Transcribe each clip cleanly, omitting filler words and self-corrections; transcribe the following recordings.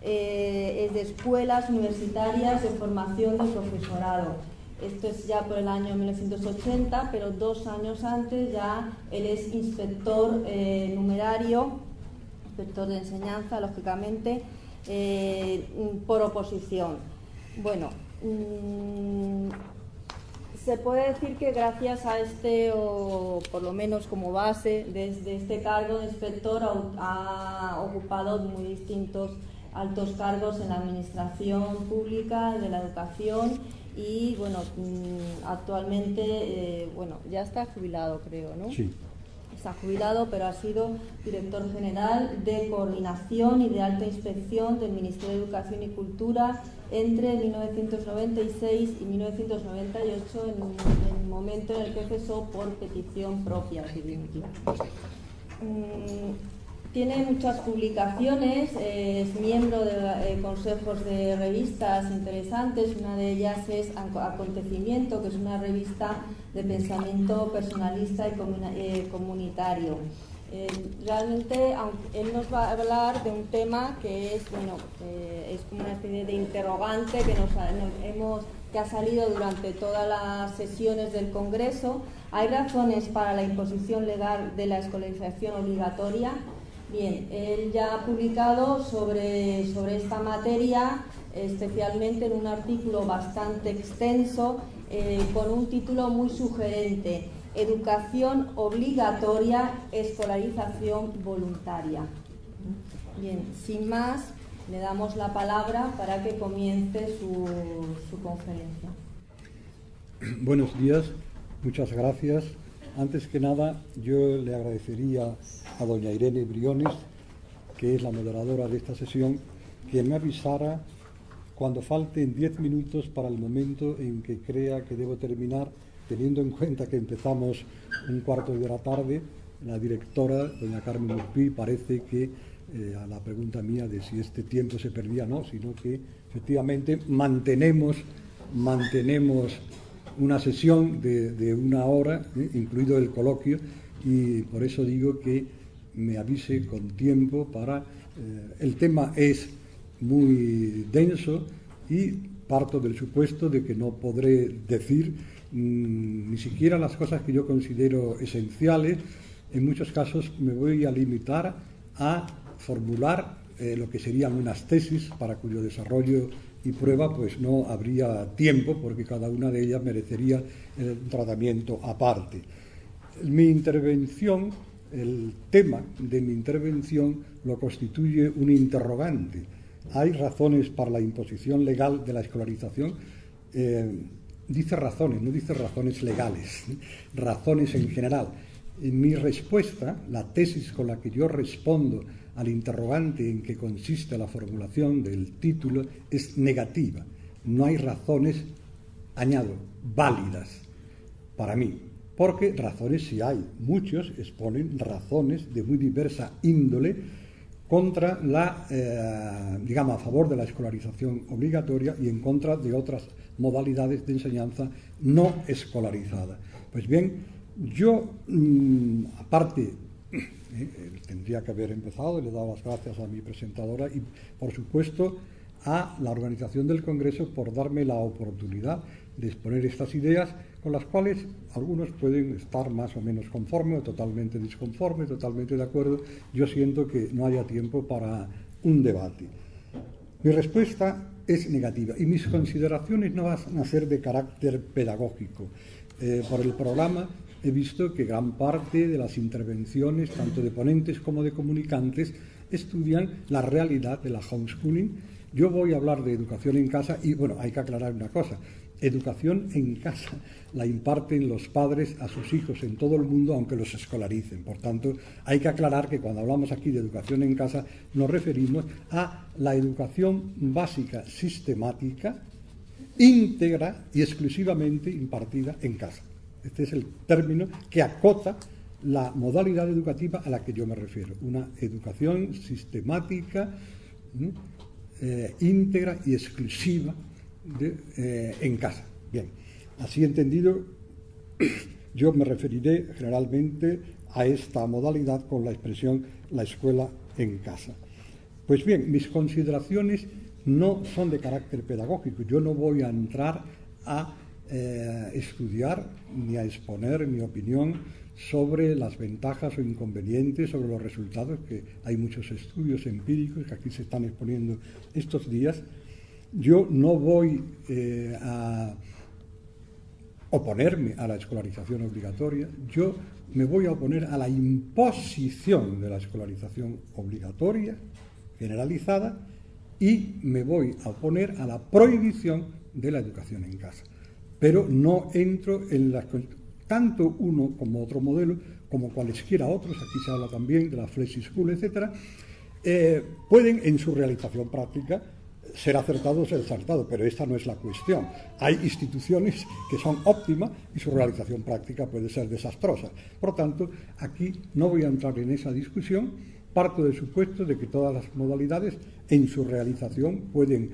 es de escuelas universitarias de formación de profesorado. Esto es ya por el año 1980, pero 2 años antes ya él es inspector numerario, inspector de enseñanza, lógicamente, por oposición. Bueno, se puede decir que gracias a este, o por lo menos como base, desde este cargo de inspector ha ocupado muy distintos altos cargos en la administración pública de la educación y, bueno, actualmente, bueno, ya está jubilado, creo, ¿no? Sí. Está jubilado, pero ha sido director general de coordinación y de alta inspección del Ministerio de Educación y Cultura entre 1996 y 1998, en el momento en el que cesó por petición propia. Tiene muchas publicaciones, es miembro de consejos de revistas interesantes. Una de ellas es Acontecimiento, que es una revista de pensamiento personalista y comunitario. Realmente, él nos va a hablar de un tema que es, bueno, es como una especie de interrogante que ha salido durante todas las sesiones del Congreso. ¿Hay razones para la imposición legal de la escolarización obligatoria? Bien, él ya ha publicado sobre esta materia, especialmente en un artículo bastante extenso, con un título muy sugerente: Educación obligatoria, escolarización voluntaria. Bien, sin más, le damos la palabra para que comience su conferencia. Buenos días, muchas gracias. Antes que nada, yo le agradecería a doña Irene Briones, que es la moderadora de esta sesión, que me avisara cuando falten 10 minutos para el momento en que crea que debo terminar, teniendo en cuenta que empezamos 1/4 de la tarde. La directora, doña Carmen Urpí, parece que a la pregunta mía de si este tiempo se perdía, no, sino que efectivamente mantenemos una sesión de 1 hora, incluido el coloquio, y por eso digo que me avise con tiempo para... el tema es muy denso y parto del supuesto de que no podré decir ni siquiera las cosas que yo considero esenciales. En muchos casos me voy a limitar a formular lo que serían unas tesis para cuyo desarrollo y prueba pues no habría tiempo, porque cada una de ellas merecería un tratamiento aparte. Mi intervención, el tema de mi intervención lo constituye un interrogante. ¿Hay razones para la imposición legal de la escolarización? Dice razones, no dice razones legales, razones en general. En mi respuesta, la tesis con la que yo respondo al interrogante en que consiste la formulación del título es negativa. No hay razones, añado, válidas para mí, porque razones sí hay. Muchos exponen razones de muy diversa índole contra digamos, a favor de la escolarización obligatoria y en contra de otras modalidades de enseñanza no escolarizada. Pues bien, yo, aparte, tendría que haber empezado, y le he dado las gracias a mi presentadora y, por supuesto, a la organización del Congreso por darme la oportunidad de exponer estas ideas, con las cuales algunos pueden estar más o menos conformes, o totalmente disconformes, totalmente de acuerdo. Yo siento que no haya tiempo para un debate. Mi respuesta es negativa y mis consideraciones no van a ser de carácter pedagógico. Por el programa he visto que gran parte de las intervenciones, tanto de ponentes como de comunicantes, estudian la realidad de la homeschooling. Yo voy a hablar de educación en casa y, bueno, hay que aclarar una cosa. Educación en casa la imparten los padres a sus hijos en todo el mundo, aunque los escolaricen. Por tanto, hay que aclarar que cuando hablamos aquí de educación en casa nos referimos a la educación básica sistemática, íntegra y exclusivamente impartida en casa. Este es el término que acota la modalidad educativa a la que yo me refiero. Una educación sistemática, íntegra y exclusiva en casa. Bien, así entendido, yo me referiré generalmente a esta modalidad con la expresión la escuela en casa. Pues bien, mis consideraciones no son de carácter pedagógico. Yo no voy a entrar a estudiar ni a exponer mi opinión sobre las ventajas o inconvenientes, sobre los resultados, que hay muchos estudios empíricos que aquí se están exponiendo estos días. Yo no voy a oponerme a la escolarización obligatoria, yo me voy a oponer a la imposición de la escolarización obligatoria generalizada y me voy a oponer a la prohibición de la educación en casa. Pero no entro en las... Tanto uno como otro modelo, como cualesquiera otros, aquí se habla también de la Flexi School, etcétera, pueden en su realización práctica ser acertados o ser acertados, pero esta no es la cuestión. Hay instituciones que son óptimas y su realización práctica puede ser desastrosa. Por lo tanto, aquí no voy a entrar en esa discusión. Parto del supuesto de que todas las modalidades en su realización pueden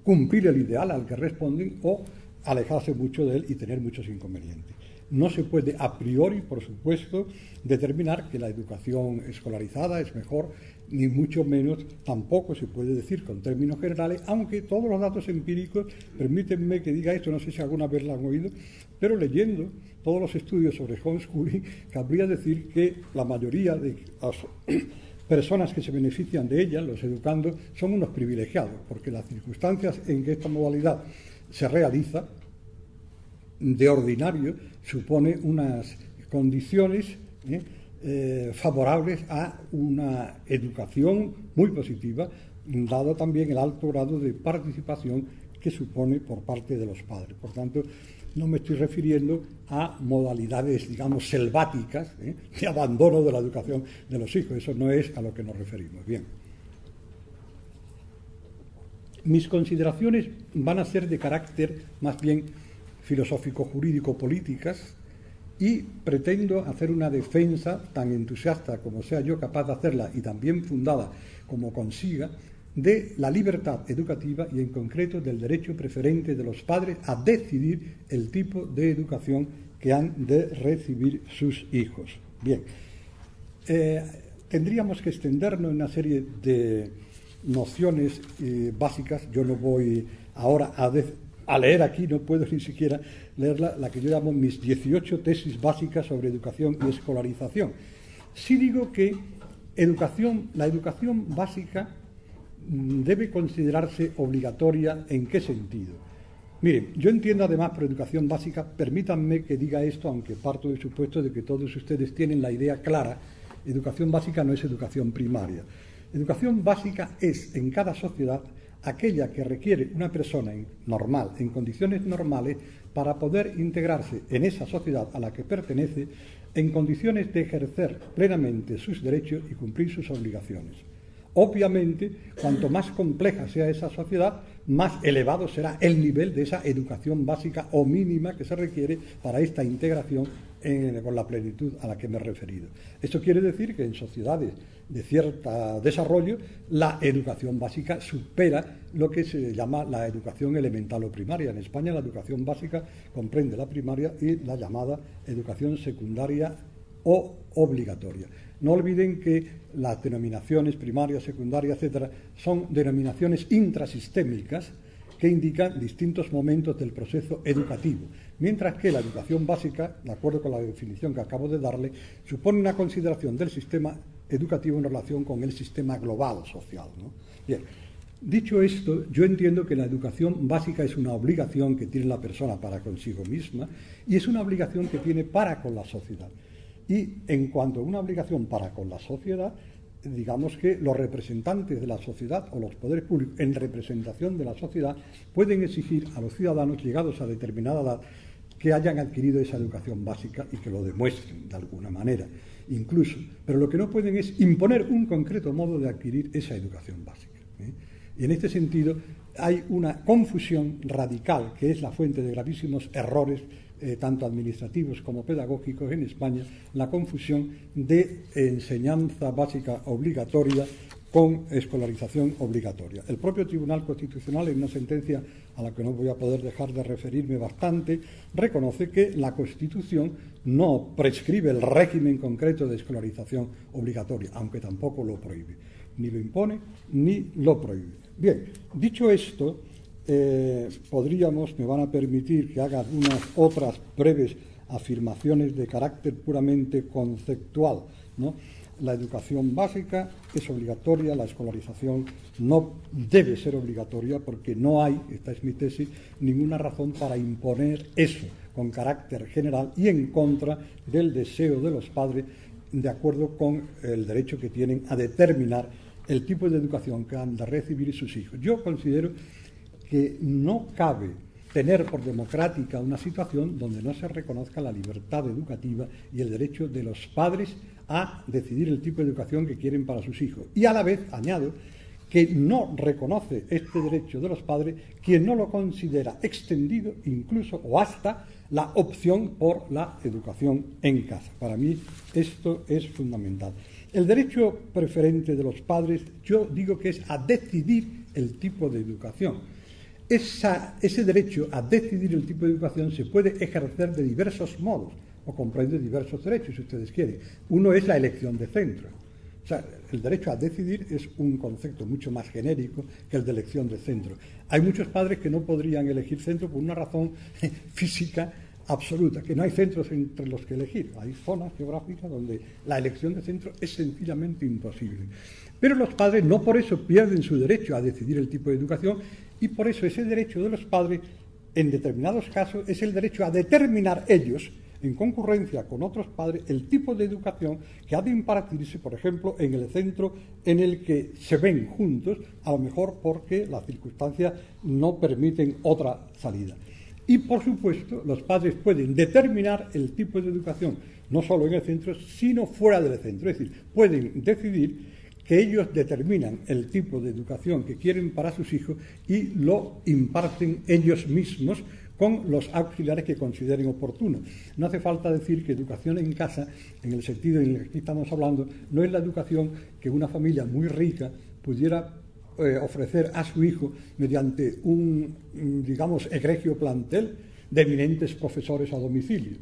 cumplir el ideal al que responden o alejarse mucho de él y tener muchos inconvenientes. No se puede a priori, por supuesto, determinar que la educación escolarizada es mejor, ni mucho menos tampoco se puede decir con términos generales, aunque todos los datos empíricos, permítanme que diga esto, no sé si alguna vez lo han oído, pero leyendo todos los estudios sobre homeschooling, cabría decir que la mayoría de las personas que se benefician de ella, los educandos, son unos privilegiados, porque las circunstancias en que esta modalidad se realiza, de ordinario, supone unas condiciones favorables a una educación muy positiva, dado también el alto grado de participación que supone por parte de los padres. Por tanto, no me estoy refiriendo a modalidades, digamos, selváticas, de abandono de la educación de los hijos. Eso no es a lo que nos referimos. Bien. Mis consideraciones van a ser de carácter más bien filosófico-jurídico-políticas y pretendo hacer una defensa tan entusiasta como sea yo capaz de hacerla y tan bien fundada como consiga de la libertad educativa y en concreto del derecho preferente de los padres a decidir el tipo de educación que han de recibir sus hijos. Bien, tendríamos que extendernos en una serie de nociones básicas. Yo no voy ahora a leer aquí, no puedo ni siquiera leerla, la que yo llamo mis 18 tesis básicas sobre educación y escolarización. Sí digo que la educación básica debe considerarse obligatoria. ¿En qué sentido? Miren, yo entiendo además por educación básica, permítanme que diga esto, aunque parto del supuesto de que todos ustedes tienen la idea clara, educación básica no es educación primaria. Educación básica es, en cada sociedad, aquella que requiere una persona normal, en condiciones normales, para poder integrarse en esa sociedad a la que pertenece, en condiciones de ejercer plenamente sus derechos y cumplir sus obligaciones. Obviamente, cuanto más compleja sea esa sociedad, más elevado será el nivel de esa educación básica o mínima que se requiere para esta integración con la plenitud a la que me he referido. Esto quiere decir que en sociedades de cierto desarrollo, la educación básica supera lo que se llama la educación elemental o primaria. En España la educación básica comprende la primaria y la llamada educación secundaria o obligatoria. No olviden que las denominaciones primaria, secundaria, etcétera, son denominaciones intrasistémicas que indican distintos momentos del proceso educativo, mientras que la educación básica, de acuerdo con la definición que acabo de darle, supone una consideración del sistema educativo en relación con el sistema global social, ¿no? Bien, dicho esto, yo entiendo que la educación básica es una obligación que tiene la persona para consigo misma y es una obligación que tiene para con la sociedad. Y en cuanto a una obligación para con la sociedad, digamos que los representantes de la sociedad o los poderes públicos en representación de la sociedad pueden exigir a los ciudadanos llegados a determinada edad que hayan adquirido esa educación básica y que lo demuestren de alguna manera, incluso. Pero lo que no pueden es imponer un concreto modo de adquirir esa educación básica, ¿eh? Y en este sentido hay una confusión radical que es la fuente de gravísimos errores tanto administrativos como pedagógicos en España, la confusión de enseñanza básica obligatoria con escolarización obligatoria. El propio Tribunal Constitucional, en una sentencia a la que no voy a poder dejar de referirme bastante, reconoce que la Constitución no prescribe el régimen concreto de escolarización obligatoria, aunque tampoco lo prohíbe, ni lo impone ni lo prohíbe. Bien, dicho esto, me van a permitir que haga unas otras breves afirmaciones de carácter puramente conceptual, ¿no? La educación básica es obligatoria, la escolarización no debe ser obligatoria porque no hay, esta es mi tesis, ninguna razón para imponer eso con carácter general y en contra del deseo de los padres, de acuerdo con el derecho que tienen a determinar el tipo de educación que han de recibir sus hijos. Yo considero que no cabe tener por democrática una situación donde no se reconozca la libertad educativa y el derecho de los padres a decidir el tipo de educación que quieren para sus hijos. Y a la vez, añado, que no reconoce este derecho de los padres quien no lo considera extendido incluso o hasta la opción por la educación en casa. Para mí esto es fundamental. El derecho preferente de los padres, yo digo que es a decidir el tipo de educación. Ese derecho a decidir el tipo de educación se puede ejercer de diversos modos, o comprende diversos derechos, si ustedes quieren. Uno es la elección de centro. O sea, el derecho a decidir es un concepto mucho más genérico que el de elección de centro. Hay muchos padres que no podrían elegir centro por una razón física absoluta, que no hay centros entre los que elegir. Hay zonas geográficas donde la elección de centro es sencillamente imposible. Pero los padres no por eso pierden su derecho a decidir el tipo de educación y por eso ese derecho de los padres, en determinados casos, es el derecho a determinar ellos, en concurrencia con otros padres, el tipo de educación que ha de impartirse, por ejemplo, en el centro en el que se ven juntos, a lo mejor porque las circunstancias no permiten otra salida. Y, por supuesto, los padres pueden determinar el tipo de educación, no solo en el centro, sino fuera del centro. Es decir, pueden decidir que ellos determinan el tipo de educación que quieren para sus hijos y lo imparten ellos mismos con los auxiliares que consideren oportunos. No hace falta decir que educación en casa, en el sentido en el que aquí estamos hablando, no es la educación que una familia muy rica pudiera ofrecer a su hijo mediante un, digamos, egregio plantel de eminentes profesores a domicilio.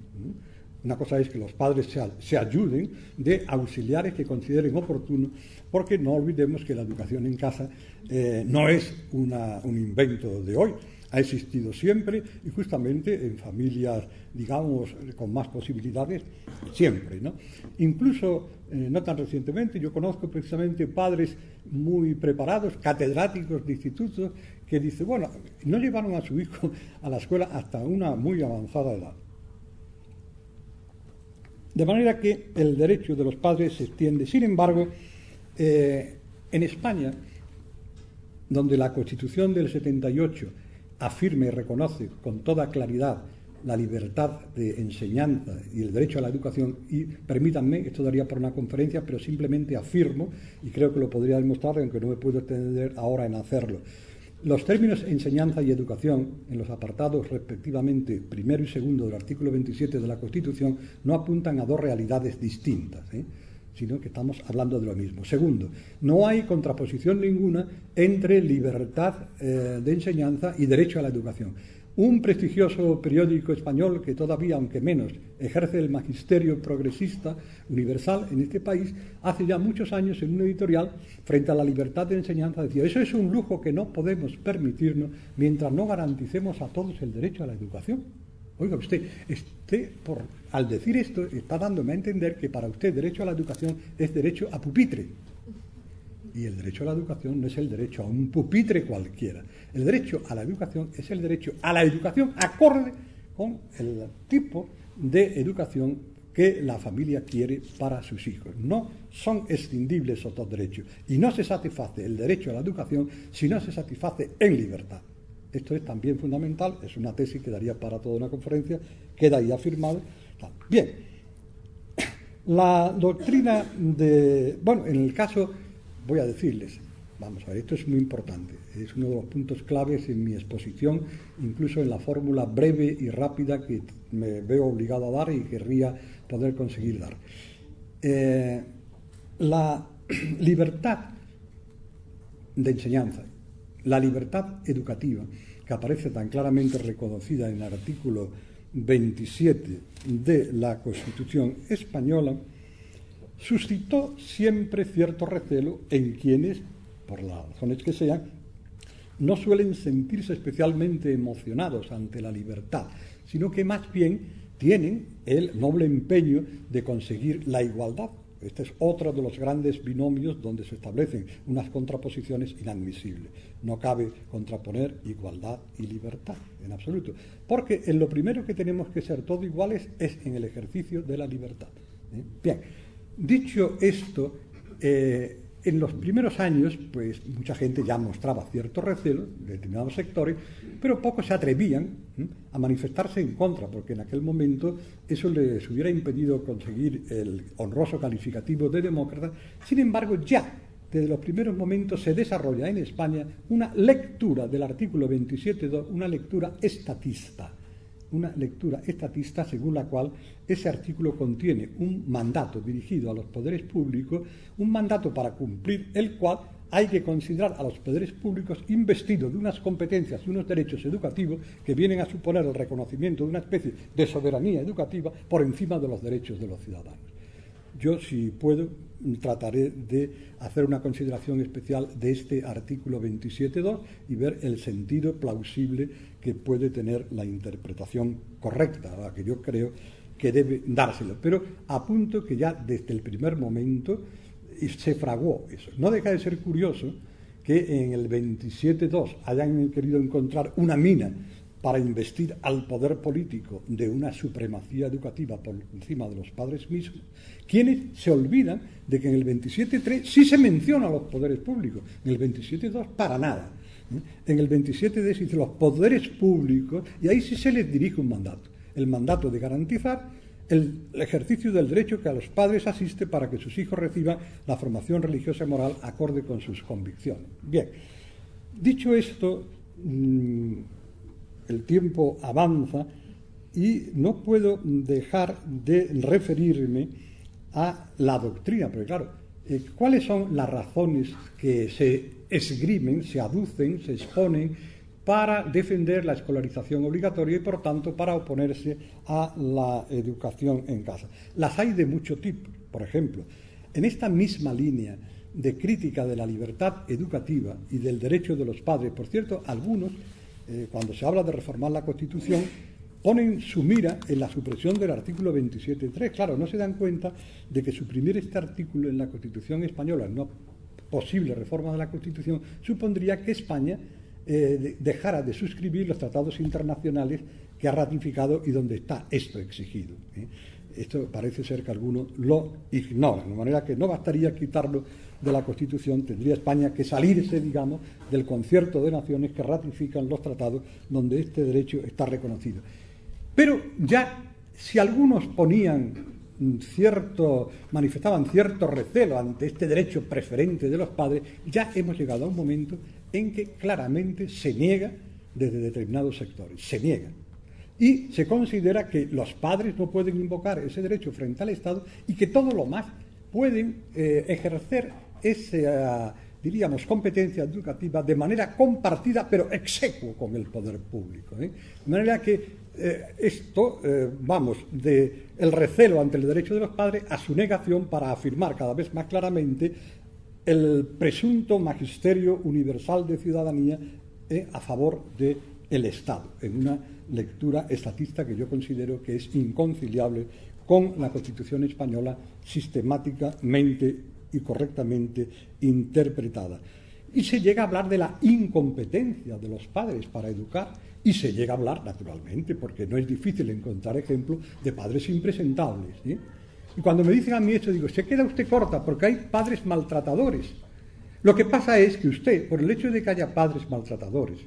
Una cosa es que los padres se ayuden de auxiliares que consideren oportuno, porque no olvidemos que la educación en casa no es un invento de hoy. Ha existido siempre y justamente en familias, digamos, con más posibilidades, siempre, ¿no? Incluso, no tan recientemente, yo conozco precisamente padres muy preparados, catedráticos de institutos, que dicen, bueno, no llevaron a su hijo a la escuela hasta una muy avanzada edad. De manera que el derecho de los padres se extiende. Sin embargo, en España, donde la Constitución del 78 afirma y reconoce con toda claridad la libertad de enseñanza y el derecho a la educación, y permítanme, esto daría por una conferencia, pero simplemente afirmo, y creo que lo podría demostrar, aunque no me puedo extender ahora en hacerlo. Los términos enseñanza y educación, en los apartados respectivamente primero y segundo del artículo 27 de la Constitución, no apuntan a dos realidades distintas, sino que estamos hablando de lo mismo. Segundo, no hay contraposición ninguna entre libertad de enseñanza y derecho a la educación. Un prestigioso periódico español que todavía, aunque menos, ejerce el magisterio progresista universal en este país, hace ya muchos años en un editorial, frente a la libertad de enseñanza, decía, eso es un lujo que no podemos permitirnos mientras no garanticemos a todos el derecho a la educación. Oiga, usted al decir esto, está dándome a entender que para usted derecho a la educación es derecho a pupitre. Y el derecho a la educación no es el derecho a un pupitre cualquiera. El derecho a la educación es el derecho a la educación acorde con el tipo de educación que la familia quiere para sus hijos. No son escindibles otros derechos. Y no se satisface el derecho a la educación si no se satisface en libertad. Esto es también fundamental, es una tesis que daría para toda una conferencia, queda ahí afirmado. Bien, la doctrina en el caso, voy a decirles, vamos a ver, esto es muy importante, es uno de los puntos claves en mi exposición, incluso en la fórmula breve y rápida que me veo obligado a dar y querría poder conseguir dar. La libertad de enseñanza, la libertad educativa, que aparece tan claramente reconocida en el artículo 27 de la Constitución española, suscitó siempre cierto recelo en quienes, por las razones que sean, no suelen sentirse especialmente emocionados ante la libertad, sino que más bien tienen el noble empeño de conseguir la igualdad. Este es otro de los grandes binomios donde se establecen unas contraposiciones inadmisibles. No cabe contraponer igualdad y libertad, en absoluto. Porque en lo primero que tenemos que ser todos iguales es en el ejercicio de la libertad. Bien, dicho esto, en los primeros años, pues mucha gente ya mostraba cierto recelo de determinados sectores, pero pocos se atrevían a manifestarse en contra, porque en aquel momento eso les hubiera impedido conseguir el honroso calificativo de demócrata. Sin embargo, ya desde los primeros momentos se desarrolla en España una lectura del artículo 27.2, una lectura estatista según la cual ese artículo contiene un mandato dirigido a los poderes públicos, un mandato para cumplir el cual hay que considerar a los poderes públicos investidos de unas competencias y unos derechos educativos que vienen a suponer el reconocimiento de una especie de soberanía educativa por encima de los derechos de los ciudadanos. Yo, si puedo, trataré de hacer una consideración especial de este artículo 27.2 y ver el sentido plausible que puede tener la interpretación correcta, la que yo creo que debe dárselo. Pero apunto que ya desde el primer momento se fraguó eso. No deja de ser curioso que en el 27.2 hayan querido encontrar una mina para investir al poder político de una supremacía educativa por encima de los padres mismos, quienes se olvidan de que en el 27.3 sí se menciona a los poderes públicos, en el 27.2 para nada. En el 27.2 se dice los poderes públicos, y ahí sí se les dirige un mandato, el mandato de garantizar el ejercicio del derecho que a los padres asiste para que sus hijos reciban la formación religiosa y moral acorde con sus convicciones. Bien, dicho esto, el tiempo avanza y no puedo dejar de referirme a la doctrina, porque claro, ¿cuáles son las razones que se esgrimen, se aducen, se exponen para defender la escolarización obligatoria y por tanto para oponerse a la educación en casa? Las hay de mucho tipo. Por ejemplo, en esta misma línea de crítica de la libertad educativa y del derecho de los padres, por cierto, algunos cuando se habla de reformar la Constitución, ponen su mira en la supresión del artículo 27.3. Claro, no se dan cuenta de que suprimir este artículo en la Constitución española, no posible reforma de la Constitución, supondría que España dejara de suscribir los tratados internacionales que ha ratificado y donde está esto exigido. Esto parece ser que algunos lo ignoran, de manera que no bastaría quitarlo de la Constitución, tendría España que salirse, digamos, del concierto de naciones que ratifican los tratados donde este derecho está reconocido. Pero ya, si algunos manifestaban cierto recelo ante este derecho preferente de los padres, ya hemos llegado a un momento en que claramente se niega desde determinados sectores, se niega. Y se considera que los padres no pueden invocar ese derecho frente al Estado y que todo lo más pueden ejercer esa, diríamos, competencia educativa de manera compartida, pero execuo con el poder público. De manera que del recelo ante el derecho de los padres a su negación para afirmar cada vez más claramente el presunto magisterio universal de ciudadanía a favor del Estado, en una lectura estatista que yo considero que es inconciliable con la Constitución española sistemáticamente y correctamente interpretada. Y se llega a hablar de la incompetencia de los padres para educar, y se llega a hablar, naturalmente, porque no es difícil encontrar ejemplos de padres impresentables. Y cuando me dicen a mí esto, digo, se queda usted corta, porque hay padres maltratadores. Lo que pasa es que usted, por el hecho de que haya padres maltratadores,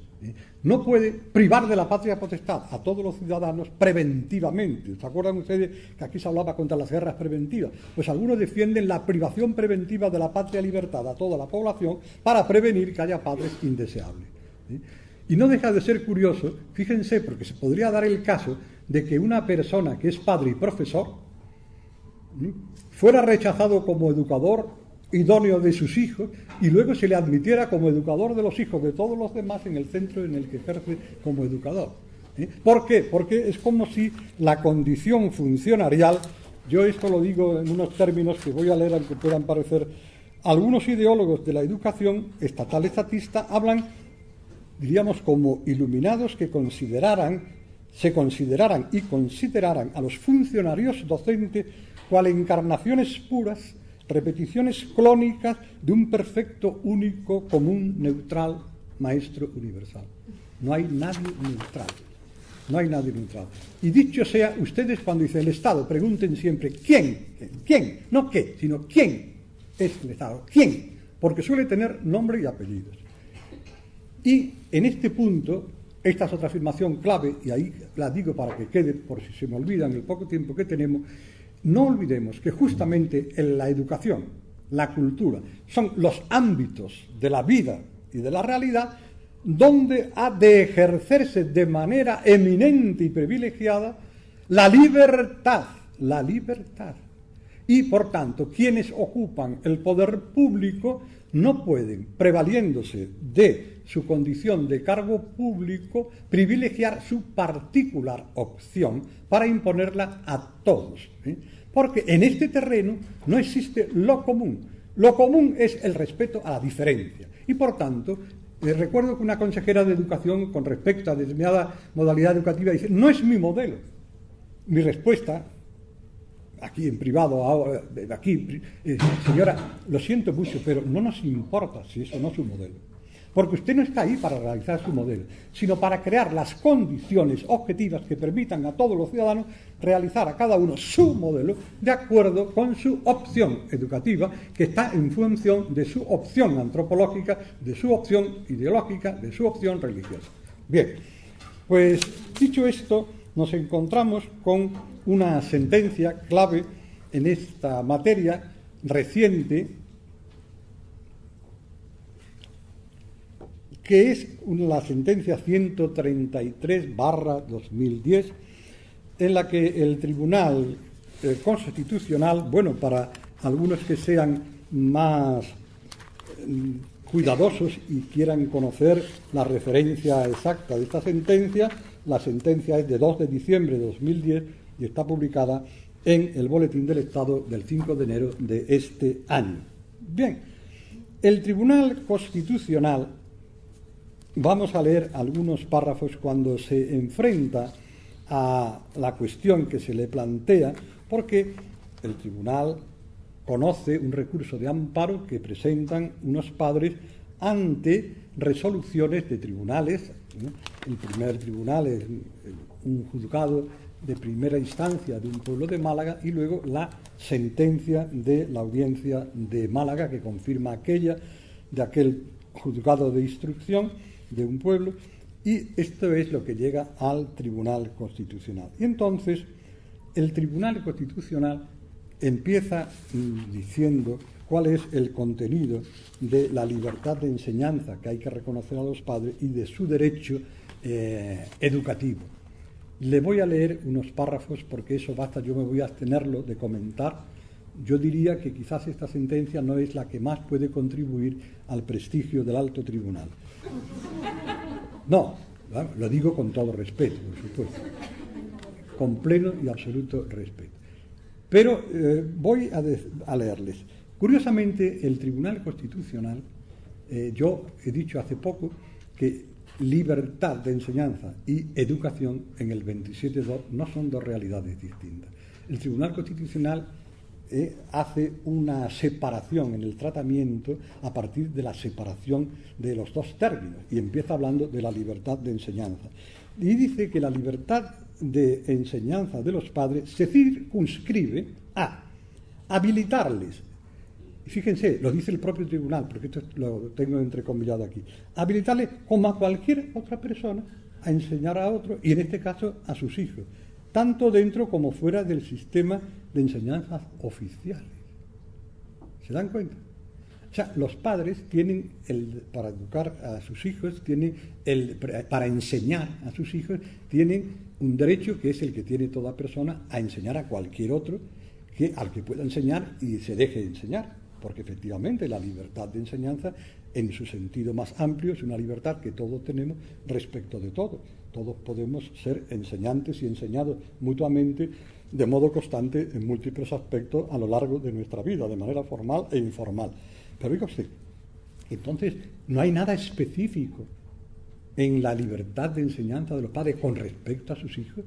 no puede privar de la patria potestad a todos los ciudadanos preventivamente. ¿Se acuerdan ustedes que aquí se hablaba contra las guerras preventivas? Pues algunos defienden la privación preventiva de la patria libertad a toda la población para prevenir que haya padres indeseables. Y no deja de ser curioso, fíjense, porque se podría dar el caso de que una persona que es padre y profesor fuera rechazado como educador idóneo de sus hijos y luego se le admitiera como educador de los hijos de todos los demás en el centro en el que ejerce como educador. ¿Por qué? Porque es como si la condición funcionarial, yo esto lo digo en unos términos que voy a leer aunque puedan parecer, algunos ideólogos de la educación estatal estatista hablan, diríamos, como iluminados que se consideraran y consideraran a los funcionarios docentes cual encarnaciones puras, repeticiones clónicas de un perfecto, único, común, neutral, maestro universal. No hay nadie neutral. No hay nadie neutral. Y dicho sea, ustedes cuando dicen el Estado, pregunten siempre ¿quién? ¿Quién? No qué, sino ¿quién es el Estado? ¿Quién? Porque suele tener nombre y apellidos. Y en este punto, esta es otra afirmación clave, y ahí la digo para que quede, por si se me olvida en el poco tiempo que tenemos. No olvidemos que justamente en la educación, la cultura, son los ámbitos de la vida y de la realidad donde ha de ejercerse de manera eminente y privilegiada la libertad. Y, por tanto, quienes ocupan el poder público no pueden, prevaliéndose de su condición de cargo público, privilegiar su particular opción para imponerla a todos. Porque en este terreno no existe lo común. Lo común es el respeto a la diferencia. Y, por tanto, recuerdo que una consejera de educación, con respecto a determinada modalidad educativa, dice, no es mi modelo. Mi respuesta, aquí en privado, señora, lo siento mucho, pero no nos importa si eso no es su modelo. Porque usted no está ahí para realizar su modelo, sino para crear las condiciones objetivas que permitan a todos los ciudadanos realizar a cada uno su modelo de acuerdo con su opción educativa, que está en función de su opción antropológica, de su opción ideológica, de su opción religiosa. Bien, pues dicho esto, nos encontramos con una sentencia clave en esta materia reciente, que es la sentencia 133/2010, en la que el Tribunal Constitucional, bueno, para algunos que sean más cuidadosos y quieran conocer la referencia exacta de esta sentencia, la sentencia es de 2 de diciembre de 2010 y está publicada en el Boletín del Estado del 5 de enero de este año. Bien, el Tribunal Constitucional, vamos a leer algunos párrafos cuando se enfrenta a la cuestión que se le plantea, porque el tribunal conoce un recurso de amparo que presentan unos padres ante resoluciones de tribunales. El primer tribunal es un juzgado de primera instancia de un pueblo de Málaga y luego la sentencia de la audiencia de Málaga que confirma aquella de aquel juzgado de instrucción de un pueblo, y esto es lo que llega al Tribunal Constitucional. Y entonces el Tribunal Constitucional empieza diciendo cuál es el contenido de la libertad de enseñanza que hay que reconocer a los padres y de su derecho educativo. Le voy a leer unos párrafos porque eso basta, yo me voy a abstenerlo de comentar. Yo diría que quizás esta sentencia no es la que más puede contribuir al prestigio del alto tribunal. No, lo digo con todo respeto, por supuesto, con pleno y absoluto respeto. Pero voy a leerles. Curiosamente, el Tribunal Constitucional, yo he dicho hace poco que libertad de enseñanza y educación en el 27.2 no son dos realidades distintas. El Tribunal Constitucional hace una separación en el tratamiento a partir de la separación de los dos términos y empieza hablando de la libertad de enseñanza. Y dice que la libertad de enseñanza de los padres se circunscribe a habilitarles, y fíjense, lo dice el propio tribunal, porque esto lo tengo entrecomillado aquí, habilitarles como a cualquier otra persona a enseñar a otro, y en este caso a sus hijos, tanto dentro como fuera del sistema de enseñanzas oficiales. ¿Se dan cuenta? O sea, los padres tienen, para educar a sus hijos, para enseñar a sus hijos, tienen un derecho que es el que tiene toda persona a enseñar a cualquier otro al que pueda enseñar y se deje enseñar. porque efectivamente la libertad de enseñanza, en su sentido más amplio, es una libertad que todos tenemos respecto de todo. Todos podemos ser enseñantes y enseñados mutuamente de modo constante en múltiples aspectos a lo largo de nuestra vida, de manera formal e informal. Pero oiga usted, entonces no hay nada específico en la libertad de enseñanza de los padres con respecto a sus hijos.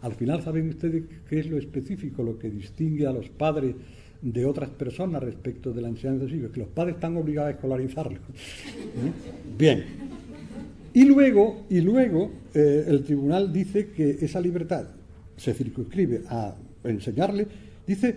Al final, ¿saben ustedes qué es lo específico, lo que distingue a los padres de otras personas respecto de la enseñanza de sus hijos? Que los padres están obligados a escolarizarlos. Bien. Y luego el tribunal dice que esa libertad se circunscribe a enseñarle, dice,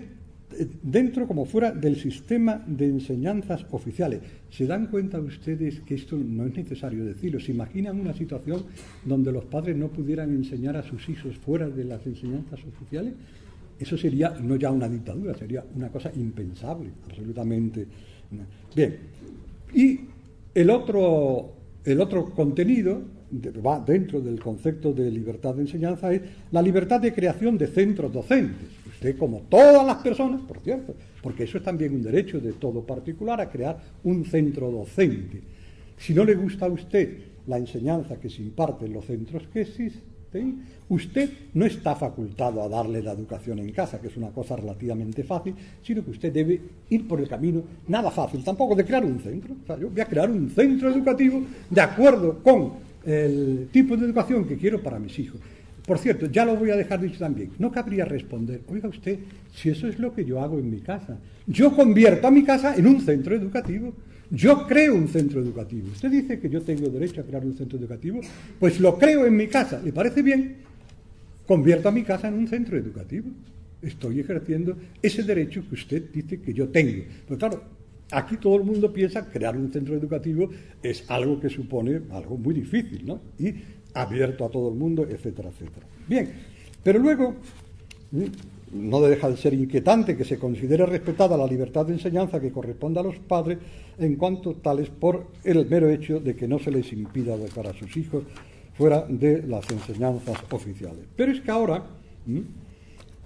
dentro como fuera del sistema de enseñanzas oficiales. ¿Se dan cuenta ustedes que esto no es necesario decirlo? ¿Se imaginan una situación donde los padres no pudieran enseñar a sus hijos fuera de las enseñanzas oficiales? Eso sería no ya una dictadura, sería una cosa impensable, absolutamente. Bien, y el otro contenido va dentro del concepto de libertad de enseñanza, es la libertad de creación de centros docentes. Usted, como todas las personas, por cierto, porque eso es también un derecho de todo particular, a crear un centro docente. Si no le gusta a usted la enseñanza que se imparte en los centros que existen, usted no está facultado a darle la educación en casa, que es una cosa relativamente fácil, sino que usted debe ir por el camino nada fácil, tampoco de crear un centro. O sea, yo voy a crear un centro educativo de acuerdo con el tipo de educación que quiero para mis hijos. Por cierto, ya lo voy a dejar dicho también, no cabría responder, oiga usted, si eso es lo que yo hago en mi casa, yo convierto a mi casa en un centro educativo, yo creo un centro educativo. Usted dice que yo tengo derecho a crear un centro educativo, pues lo creo en mi casa, ¿le parece bien? Convierto a mi casa en un centro educativo. Estoy ejerciendo ese derecho que usted dice que yo tengo. Pero claro, aquí todo el mundo piensa que crear un centro educativo es algo que supone algo muy difícil, ¿no? Y abierto a todo el mundo, etcétera, etcétera. Bien, pero luego no deja de ser inquietante que se considere respetada la libertad de enseñanza que corresponde a los padres en cuanto tales por el mero hecho de que no se les impida educar a sus hijos fuera de las enseñanzas oficiales. Pero es que ahora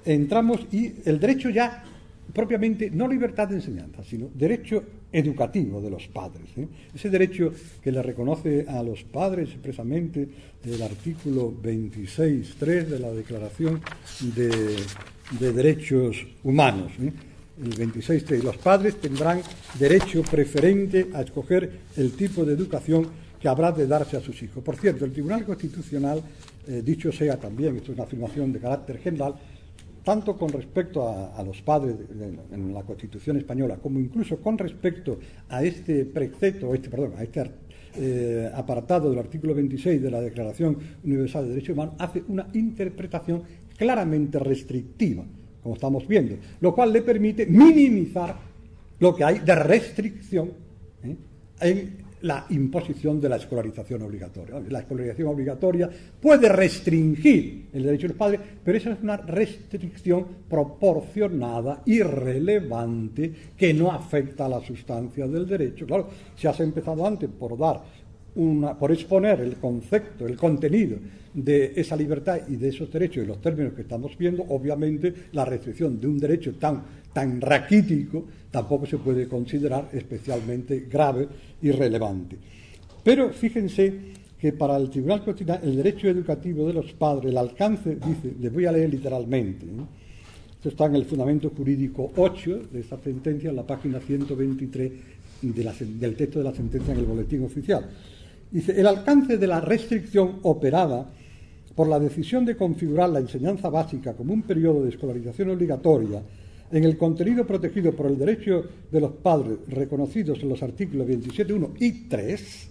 entramos y el derecho ya propiamente, no libertad de enseñanza, sino derecho educativo de los padres. Ese derecho que le reconoce a los padres expresamente el artículo 26.3 de la Declaración de Derechos Humanos. El 26.3. Los padres tendrán derecho preferente a escoger el tipo de educación que habrá de darse a sus hijos. Por cierto, el Tribunal Constitucional, dicho sea también, esto es una afirmación de carácter general, tanto con respecto a los padres en la Constitución española, como incluso con respecto a este precepto, a este apartado del artículo 26 de la Declaración Universal de Derechos Humanos, hace una interpretación claramente restrictiva, como estamos viendo, lo cual le permite minimizar lo que hay de restricción en la imposición de la escolarización obligatoria. La escolarización obligatoria puede restringir el derecho de los padres, pero esa es una restricción proporcionada y relevante que no afecta a la sustancia del derecho. Claro, si has empezado antes por exponer el concepto, el contenido de esa libertad y de esos derechos y los términos que estamos viendo, obviamente la restricción de un derecho tan raquítico tampoco se puede considerar especialmente grave y relevante. Pero fíjense que para el Tribunal Constitucional el derecho educativo de los padres, el alcance, dice, les voy a leer literalmente, esto está en el fundamento jurídico 8 de esta sentencia, en la página 123 del texto de la sentencia en el boletín oficial. Dice, el alcance de la restricción operada por la decisión de configurar la enseñanza básica como un periodo de escolarización obligatoria en el contenido protegido por el derecho de los padres reconocidos en los artículos 27.1 y 3,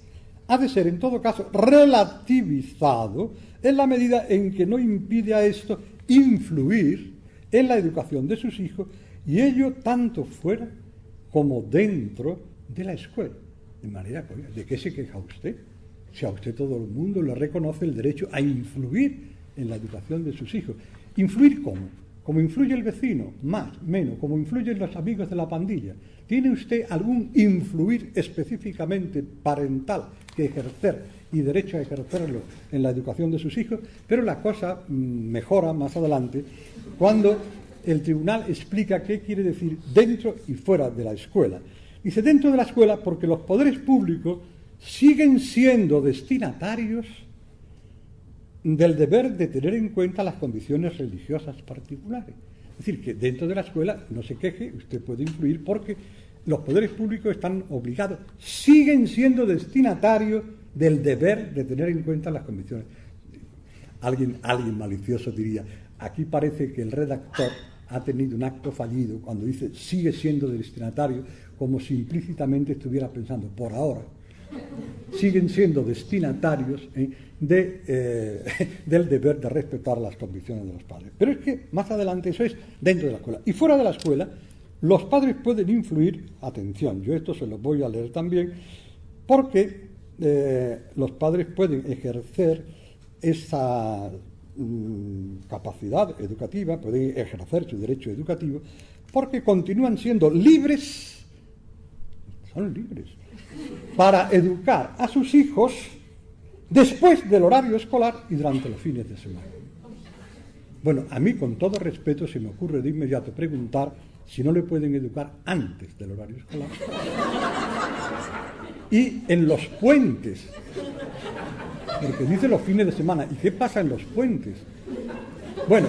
ha de ser en todo caso relativizado en la medida en que no impide a esto influir en la educación de sus hijos, y ello tanto fuera como dentro de la escuela. De manera que, ¿de qué se queja usted? Si a usted todo el mundo le reconoce el derecho a influir en la educación de sus hijos. ¿Influir cómo? Como influye el vecino, más, menos, como influyen los amigos de la pandilla. ¿Tiene usted algún influir específicamente parental que ejercer y derecho a ejercerlo en la educación de sus hijos? Pero la cosa mejora más adelante cuando el tribunal explica qué quiere decir dentro y fuera de la escuela. Dice dentro de la escuela porque los poderes públicos siguen siendo destinatarios del deber de tener en cuenta las condiciones religiosas particulares. Es decir, que dentro de la escuela no se queje, usted puede influir porque los poderes públicos están obligados, siguen siendo destinatarios del deber de tener en cuenta las condiciones. Alguien malicioso diría, aquí parece que el redactor ha tenido un acto fallido cuando dice sigue siendo destinatario, como si implícitamente estuviera pensando, por ahora, siguen siendo destinatarios del deber de respetar las convicciones de los padres. Pero es que más adelante eso es dentro de la escuela. Y fuera de la escuela, los padres pueden influir, atención, yo esto se lo voy a leer también, porque los padres pueden ejercer esa capacidad educativa, pueden ejercer su derecho educativo, porque continúan siendo libres, son libres, para educar a sus hijos después del horario escolar y durante los fines de semana. Bueno, a mí con todo respeto se me ocurre de inmediato preguntar si no le pueden educar antes del horario escolar y en los puentes, porque dice los fines de semana. ¿Y qué pasa en los puentes? Bueno,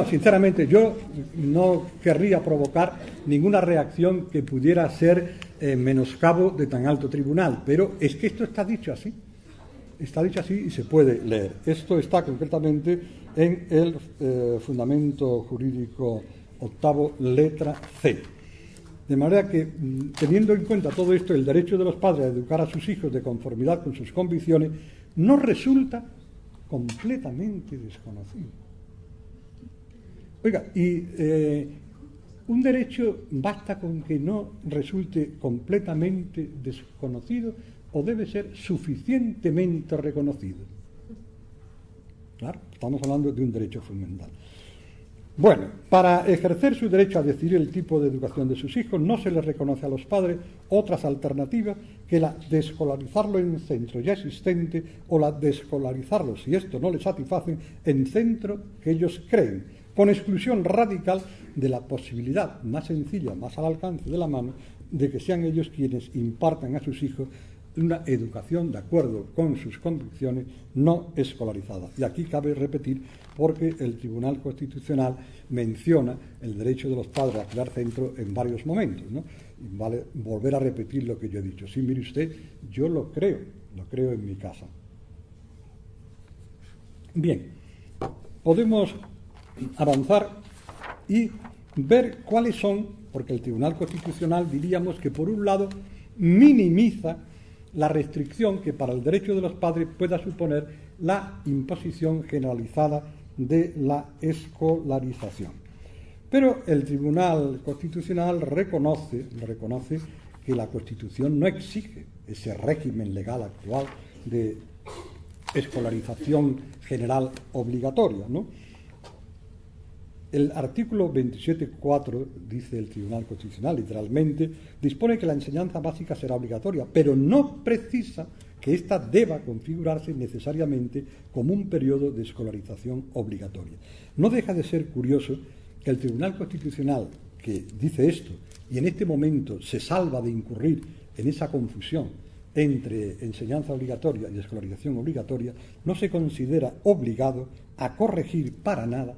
sinceramente yo no querría provocar ninguna reacción que pudiera ser menoscabo de tan alto tribunal, pero es que esto está dicho así y se puede leer. Esto está concretamente en el Fundamento Jurídico octavo, letra C. De manera que, teniendo en cuenta todo esto, el derecho de los padres a educar a sus hijos de conformidad con sus convicciones no resulta completamente desconocido. Oiga, y un derecho basta con que no resulte completamente desconocido o debe ser suficientemente reconocido. Claro, estamos hablando de un derecho fundamental. Bueno, para ejercer su derecho a decidir el tipo de educación de sus hijos, no se les reconoce a los padres otras alternativas que la de escolarizarlo en centro ya existente o la de escolarizarlo, si esto no les satisface, en centro que ellos creen, con exclusión radical de la posibilidad más sencilla, más al alcance de la mano, de que sean ellos quienes impartan a sus hijos una educación de acuerdo con sus convicciones no escolarizada. Y aquí cabe repetir, porque el Tribunal Constitucional menciona el derecho de los padres a crear centro en varios momentos, ¿no? Y vale volver a repetir lo que yo he dicho. Sí, mire usted, yo lo creo en mi casa. Bien, podemos avanzar y ver cuáles son, porque el Tribunal Constitucional diríamos que por un lado minimiza la restricción que para el derecho de los padres pueda suponer la imposición generalizada de la escolarización. Pero el Tribunal Constitucional reconoce que la Constitución no exige ese régimen legal actual de escolarización general obligatoria, ¿no? El artículo 27.4, dice el Tribunal Constitucional, literalmente, dispone que la enseñanza básica será obligatoria, pero no precisa que ésta deba configurarse necesariamente como un periodo de escolarización obligatoria. No deja de ser curioso que el Tribunal Constitucional, que dice esto, y en este momento se salva de incurrir en esa confusión entre enseñanza obligatoria y escolarización obligatoria, no se considera obligado a corregir para nada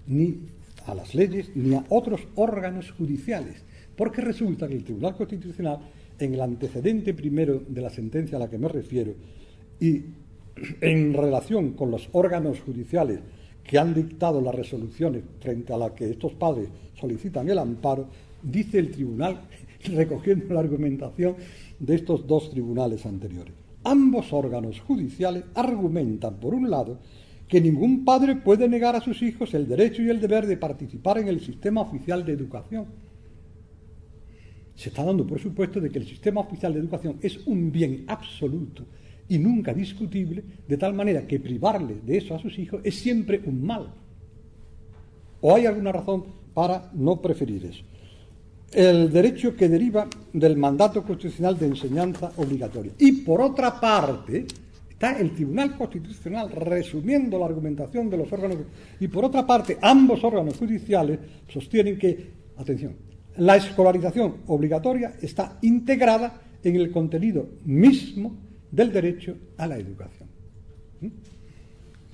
ni a las leyes ni a otros órganos judiciales, porque resulta que el Tribunal Constitucional, en el antecedente primero de la sentencia a la que me refiero y en relación con los órganos judiciales que han dictado las resoluciones frente a las que estos padres solicitan el amparo, dice el tribunal, recogiendo la argumentación de estos dos tribunales anteriores. Ambos órganos judiciales argumentan, por un lado, que ningún padre puede negar a sus hijos el derecho y el deber de participar en el sistema oficial de educación. Se está dando por supuesto de que el sistema oficial de educación es un bien absoluto y nunca discutible, de tal manera que privarle de eso a sus hijos es siempre un mal. ¿O hay alguna razón para no preferir eso? El derecho que deriva del mandato constitucional de enseñanza obligatoria. Y por otra parte, Está el Tribunal Constitucional resumiendo la argumentación de los órganos, y por otra parte, ambos órganos judiciales sostienen que, atención, la escolarización obligatoria está integrada en el contenido mismo del derecho a la educación.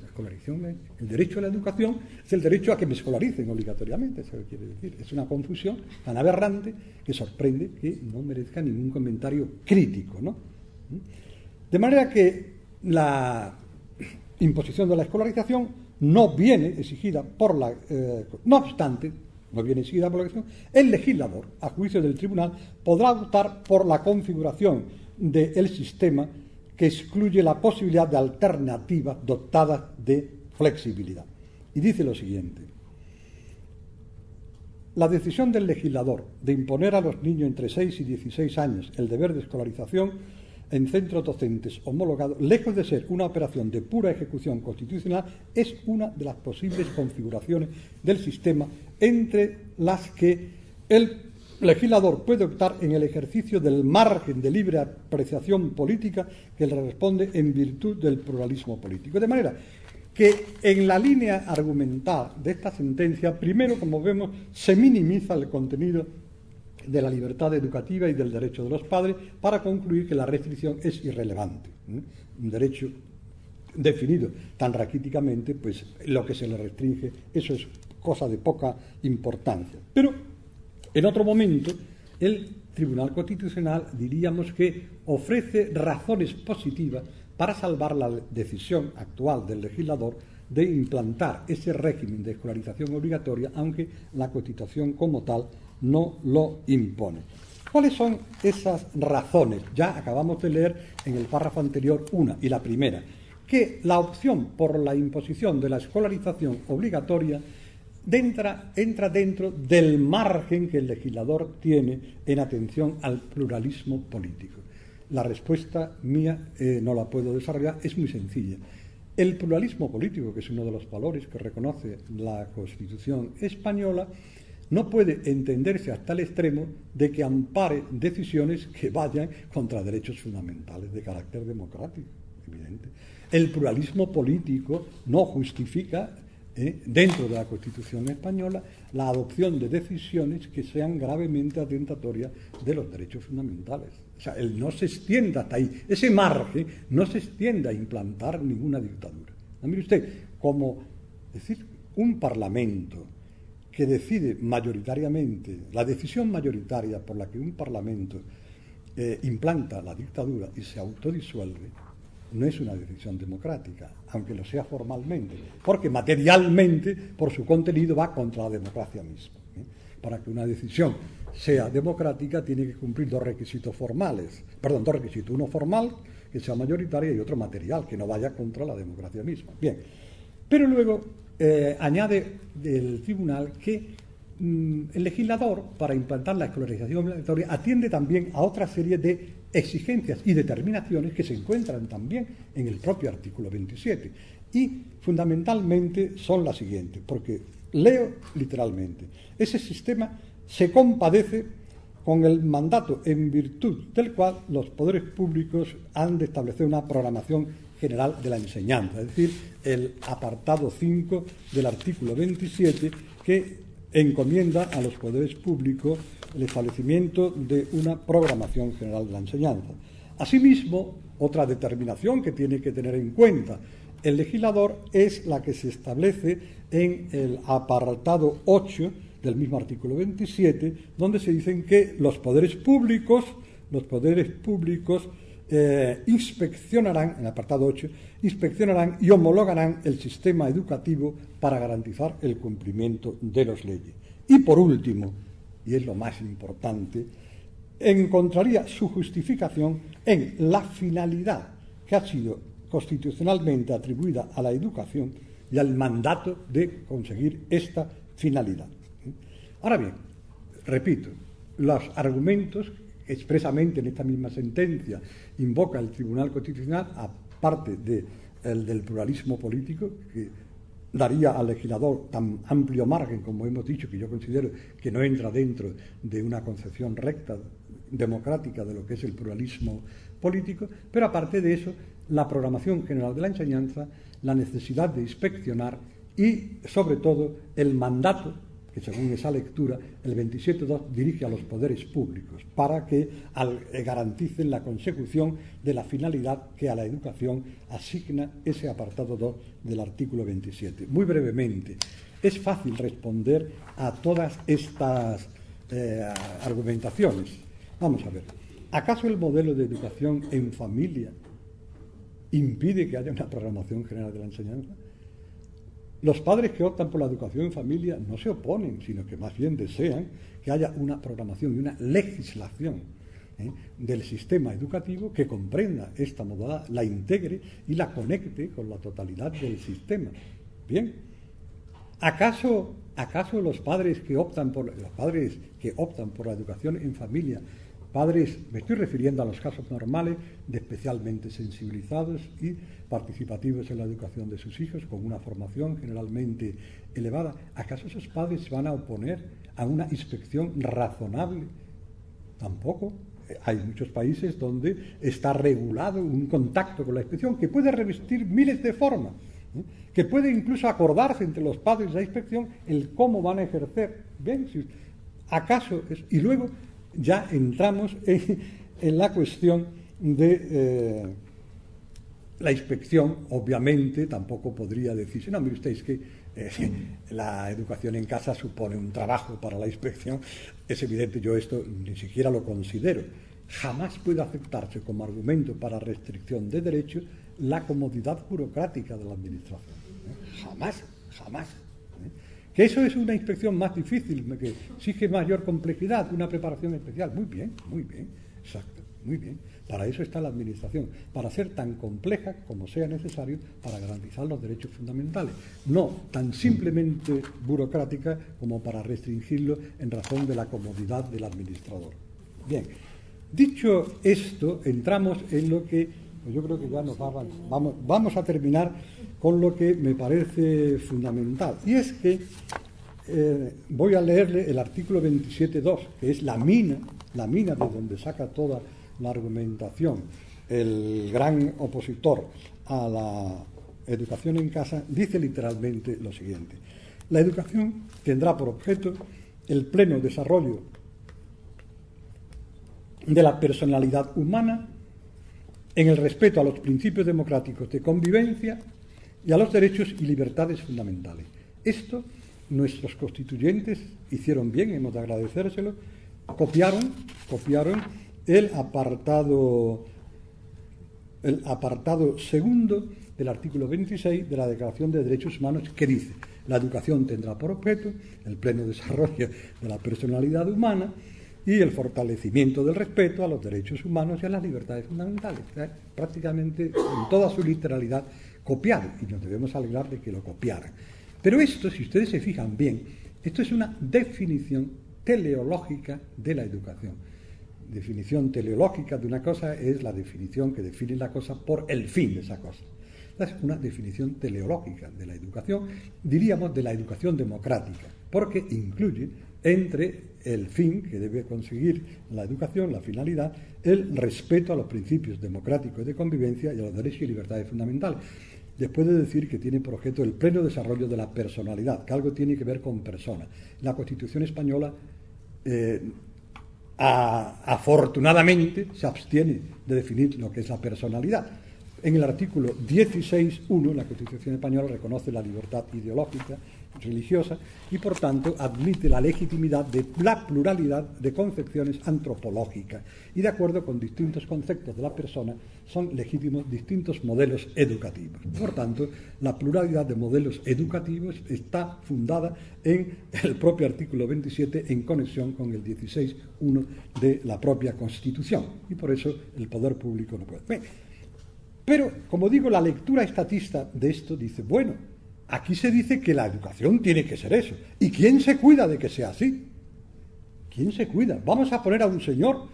La escolarización, el derecho a la educación es el derecho a que me escolaricen obligatoriamente, eso quiere decir. Es una confusión tan aberrante que sorprende que no merezca ningún comentario crítico, ¿no? De manera que la imposición de la escolarización no viene exigida por la... no obstante, no viene exigida por la educación, el legislador, a juicio del tribunal, podrá optar por la configuración del sistema que excluye la posibilidad de alternativas dotadas de flexibilidad. Y dice lo siguiente: la decisión del legislador de imponer a los niños entre 6 y 16 años el deber de escolarización en centros docentes homologados, lejos de ser una operación de pura ejecución constitucional, es una de las posibles configuraciones del sistema entre las que el legislador puede optar en el ejercicio del margen de libre apreciación política que le responde en virtud del pluralismo político. De manera que en la línea argumental de esta sentencia, primero, como vemos, se minimiza el contenido de la libertad educativa y del derecho de los padres para concluir que la restricción es irrelevante. Un derecho definido tan raquíticamente, pues lo que se le restringe, eso es cosa de poca importancia. Pero en otro momento, el Tribunal Constitucional, diríamos que ofrece razones positivas para salvar la decisión actual del legislador de implantar ese régimen de escolarización obligatoria, aunque la Constitución como tal no lo impone. ¿Cuáles son esas razones? Ya acabamos de leer en el párrafo anterior una, y la primera, que la opción por la imposición de la escolarización obligatoria entra dentro del margen que el legislador tiene en atención al pluralismo político. La respuesta mía, no la puedo desarrollar, es muy sencilla. El pluralismo político, que es uno de los valores que reconoce la Constitución española, no puede entenderse hasta el extremo de que ampare decisiones que vayan contra derechos fundamentales de carácter democrático, evidente. El pluralismo político no justifica, dentro de la Constitución española, la adopción de decisiones que sean gravemente atentatorias de los derechos fundamentales. O sea, él no se extienda hasta ahí, ese margen no se extienda a implantar ninguna dictadura. ¿No? Mire usted, como decir, un parlamento que decide mayoritariamente, la decisión mayoritaria por la que un parlamento implanta la dictadura y se autodisuelve, no es una decisión democrática, aunque lo sea formalmente, porque materialmente, por su contenido, va contra la democracia misma. Para que una decisión sea democrática tiene que cumplir dos requisitos, uno formal, que sea mayoritaria, y otro material, que no vaya contra la democracia misma. Bien, pero luego añade el tribunal que el legislador, para implantar la escolarización obligatoria, atiende también a otra serie de exigencias y determinaciones que se encuentran también en el propio artículo 27. Y fundamentalmente son las siguientes, porque leo literalmente: ese sistema se compadece con el mandato en virtud del cual los poderes públicos han de establecer una programación general de la enseñanza, es decir, el apartado 5 del artículo 27, que encomienda a los poderes públicos el establecimiento de una programación general de la enseñanza. Asimismo, otra determinación que tiene que tener en cuenta el legislador es la que se establece en el apartado 8 del mismo artículo 27, donde se dicen que los poderes públicos inspeccionarán, en el apartado 8, inspeccionarán y homologarán el sistema educativo para garantizar el cumplimiento de las leyes. Y por último, y es lo más importante, encontraría su justificación en la finalidad que ha sido constitucionalmente atribuida a la educación y al mandato de conseguir esta finalidad. Ahora bien, repito, los argumentos expresamente en esta misma sentencia invoca el Tribunal Constitucional, aparte del pluralismo político, que daría al legislador tan amplio margen, como hemos dicho, que yo considero que no entra dentro de una concepción recta, democrática, de lo que es el pluralismo político, pero aparte de eso, la programación general de la enseñanza, la necesidad de inspeccionar y, sobre todo, el mandato que, según esa lectura, el 27.2 dirige a los poderes públicos para que garanticen la consecución de la finalidad que a la educación asigna ese apartado 2 del artículo 27. Muy brevemente, es fácil responder a todas estas argumentaciones. Vamos a ver, ¿acaso el modelo de educación en familia impide que haya una programación general de la enseñanza? Los padres que optan por la educación en familia no se oponen, sino que más bien desean que haya una programación y una legislación del sistema educativo que comprenda esta modalidad, la integre y la conecte con la totalidad del sistema. Bien, ¿acaso los padres que optan por la educación en familia, padres, me estoy refiriendo a los casos normales, de especialmente sensibilizados y participativos en la educación de sus hijos, con una formación generalmente elevada, ¿acaso esos padres se van a oponer a una inspección razonable? Tampoco. Hay muchos países donde está regulado un contacto con la inspección que puede revestir miles de formas, que puede incluso acordarse entre los padres de la inspección el cómo van a ejercer. Bien, ¿acaso es? Y luego ya entramos en la cuestión de la inspección. Obviamente tampoco podría decirse, no, mire usted, es que la educación en casa supone un trabajo para la inspección. Es evidente, yo esto ni siquiera lo considero. Jamás puede aceptarse como argumento para restricción de derechos la comodidad burocrática de la administración. Jamás, jamás. Que eso es una inspección más difícil, que exige mayor complejidad, una preparación especial. Muy bien, exacto, muy bien. Para eso está la administración, para ser tan compleja como sea necesario para garantizar los derechos fundamentales. No tan simplemente burocrática como para restringirlo en razón de la comodidad del administrador. Bien, dicho esto, entramos en lo que, pues yo creo que ya nos vamos a terminar con lo que me parece fundamental. Y es que voy a leerle el artículo 27.2, que es la mina de donde saca toda la argumentación el gran opositor a la educación en casa. Dice literalmente lo siguiente: la educación tendrá por objeto el pleno desarrollo de la personalidad humana en el respeto a los principios democráticos de convivencia y a los derechos y libertades fundamentales. Esto nuestros constituyentes hicieron bien, hemos de agradecérselo, copiaron el apartado segundo del artículo 26 de la Declaración de Derechos Humanos, que dice: la educación tendrá por objeto el pleno desarrollo de la personalidad humana y el fortalecimiento del respeto a los derechos humanos y a las libertades fundamentales. Prácticamente en toda su literalidad copiado, y nos debemos alegrar de que lo copiaran. Pero esto, si ustedes se fijan bien, esto es una definición teleológica de la educación. Definición teleológica de una cosa es la definición que define la cosa por el fin de esa cosa. Es una definición teleológica de la educación, diríamos de la educación democrática, porque incluye entre el fin que debe conseguir la educación, la finalidad, el respeto a los principios democráticos de convivencia y a los derechos y libertades fundamentales. Después de decir que tiene por objeto el pleno desarrollo de la personalidad, que algo tiene que ver con persona. La Constitución española afortunadamente se abstiene de definir lo que es la personalidad. En el artículo 16.1 la Constitución española reconoce la libertad ideológica, religiosa, y por tanto admite la legitimidad de la pluralidad de concepciones antropológicas, y de acuerdo con distintos conceptos de la persona son legítimos distintos modelos educativos. Por tanto, la pluralidad de modelos educativos está fundada en el propio artículo 27 en conexión con el 16.1 de la propia Constitución, y por eso el poder público no puede. Bien, pero, como digo, la lectura estatista de esto dice, bueno, aquí se dice que la educación tiene que ser eso. ¿Y quién se cuida de que sea así? ¿Quién se cuida? Vamos a poner a un señor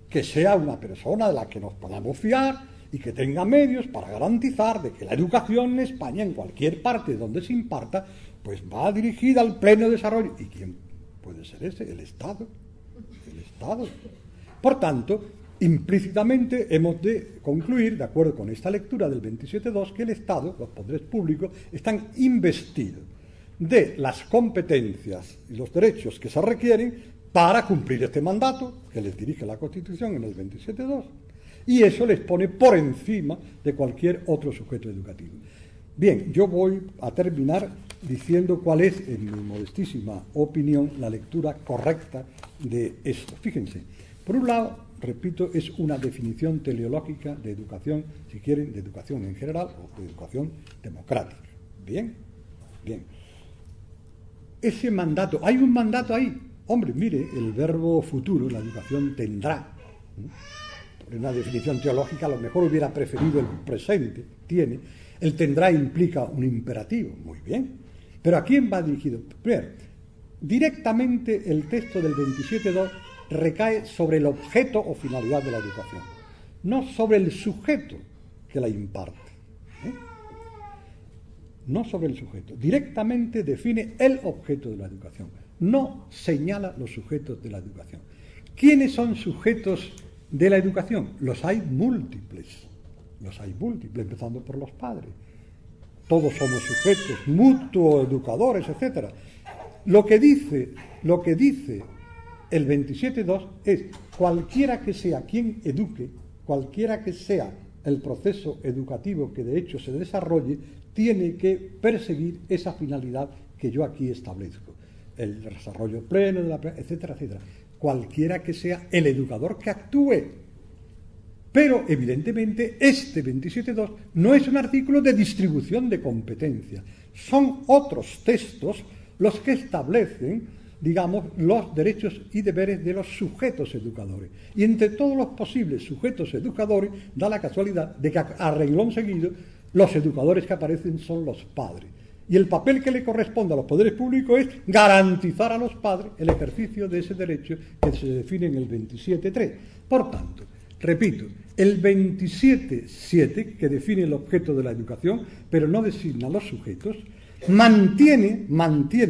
que sea una persona de la que nos podamos fiar y que tenga medios para garantizar de que la educación en España, en cualquier parte donde se imparta, pues va dirigida al pleno desarrollo. ¿Y quién puede ser ese? El Estado. El Estado. Por tanto, Implícitamente hemos de concluir, de acuerdo con esta lectura del 27.2, que el Estado, los poderes públicos, están investidos de las competencias y los derechos que se requieren para cumplir este mandato que les dirige la Constitución en el 27.2, y eso les pone por encima de cualquier otro sujeto educativo. Bien, yo voy a terminar diciendo cuál es, en mi modestísima opinión, la lectura correcta de esto. Fíjense, por un lado, repito, es una definición teleológica de educación, si quieren, de educación en general o de educación democrática. Bien, bien. Ese mandato, hay un mandato ahí. Hombre, mire, el verbo futuro, la educación tendrá. Por una definición teológica, a lo mejor hubiera preferido el presente, tiene. El tendrá implica un imperativo, muy bien. Pero ¿a quién va dirigido? Primero, directamente el texto del 27.2 recae sobre el objeto o finalidad de la educación, no sobre el sujeto que la imparte. No sobre el sujeto. Directamente define el objeto de la educación, no señala los sujetos de la educación. ¿Quiénes son sujetos de la educación? Los hay múltiples, empezando por los padres. Todos somos sujetos, mutuos, educadores, etc. Lo que dice el 27.2 es: cualquiera que sea quien eduque, cualquiera que sea el proceso educativo que de hecho se desarrolle, tiene que perseguir esa finalidad que yo aquí establezco, el desarrollo pleno, etcétera, etcétera. Cualquiera que sea el educador que actúe. Pero, evidentemente, este 27.2 no es un artículo de distribución de competencia. Son otros textos los que establecen, digamos, los derechos y deberes de los sujetos educadores. Y entre todos los posibles sujetos educadores, da la casualidad de que a renglón seguido los educadores que aparecen son los padres. Y el papel que le corresponde a los poderes públicos es garantizar a los padres el ejercicio de ese derecho que se define en el 27.3. Por tanto, repito, el 27.7, que define el objeto de la educación, pero no designa los sujetos, mantiene,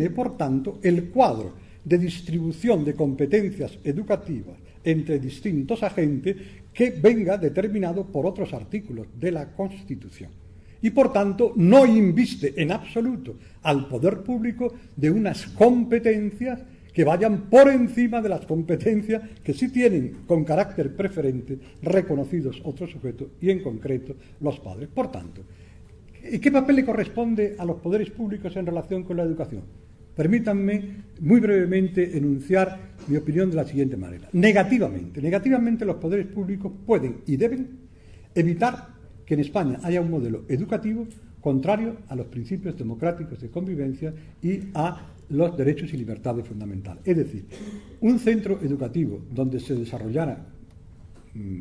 por tanto, el cuadro de distribución de competencias educativas entre distintos agentes que venga determinado por otros artículos de la Constitución. Y, por tanto, no inviste en absoluto al poder público de unas competencias que vayan por encima de las competencias que sí tienen con carácter preferente reconocidos otros sujetos y, en concreto, los padres. Por tanto, ¿qué papel le corresponde a los poderes públicos en relación con la educación? Permítanme muy brevemente enunciar mi opinión de la siguiente manera. Negativamente los poderes públicos pueden y deben evitar que en España haya un modelo educativo contrario a los principios democráticos de convivencia y a los derechos y libertades fundamentales. Es decir, un centro educativo donde se desarrollara,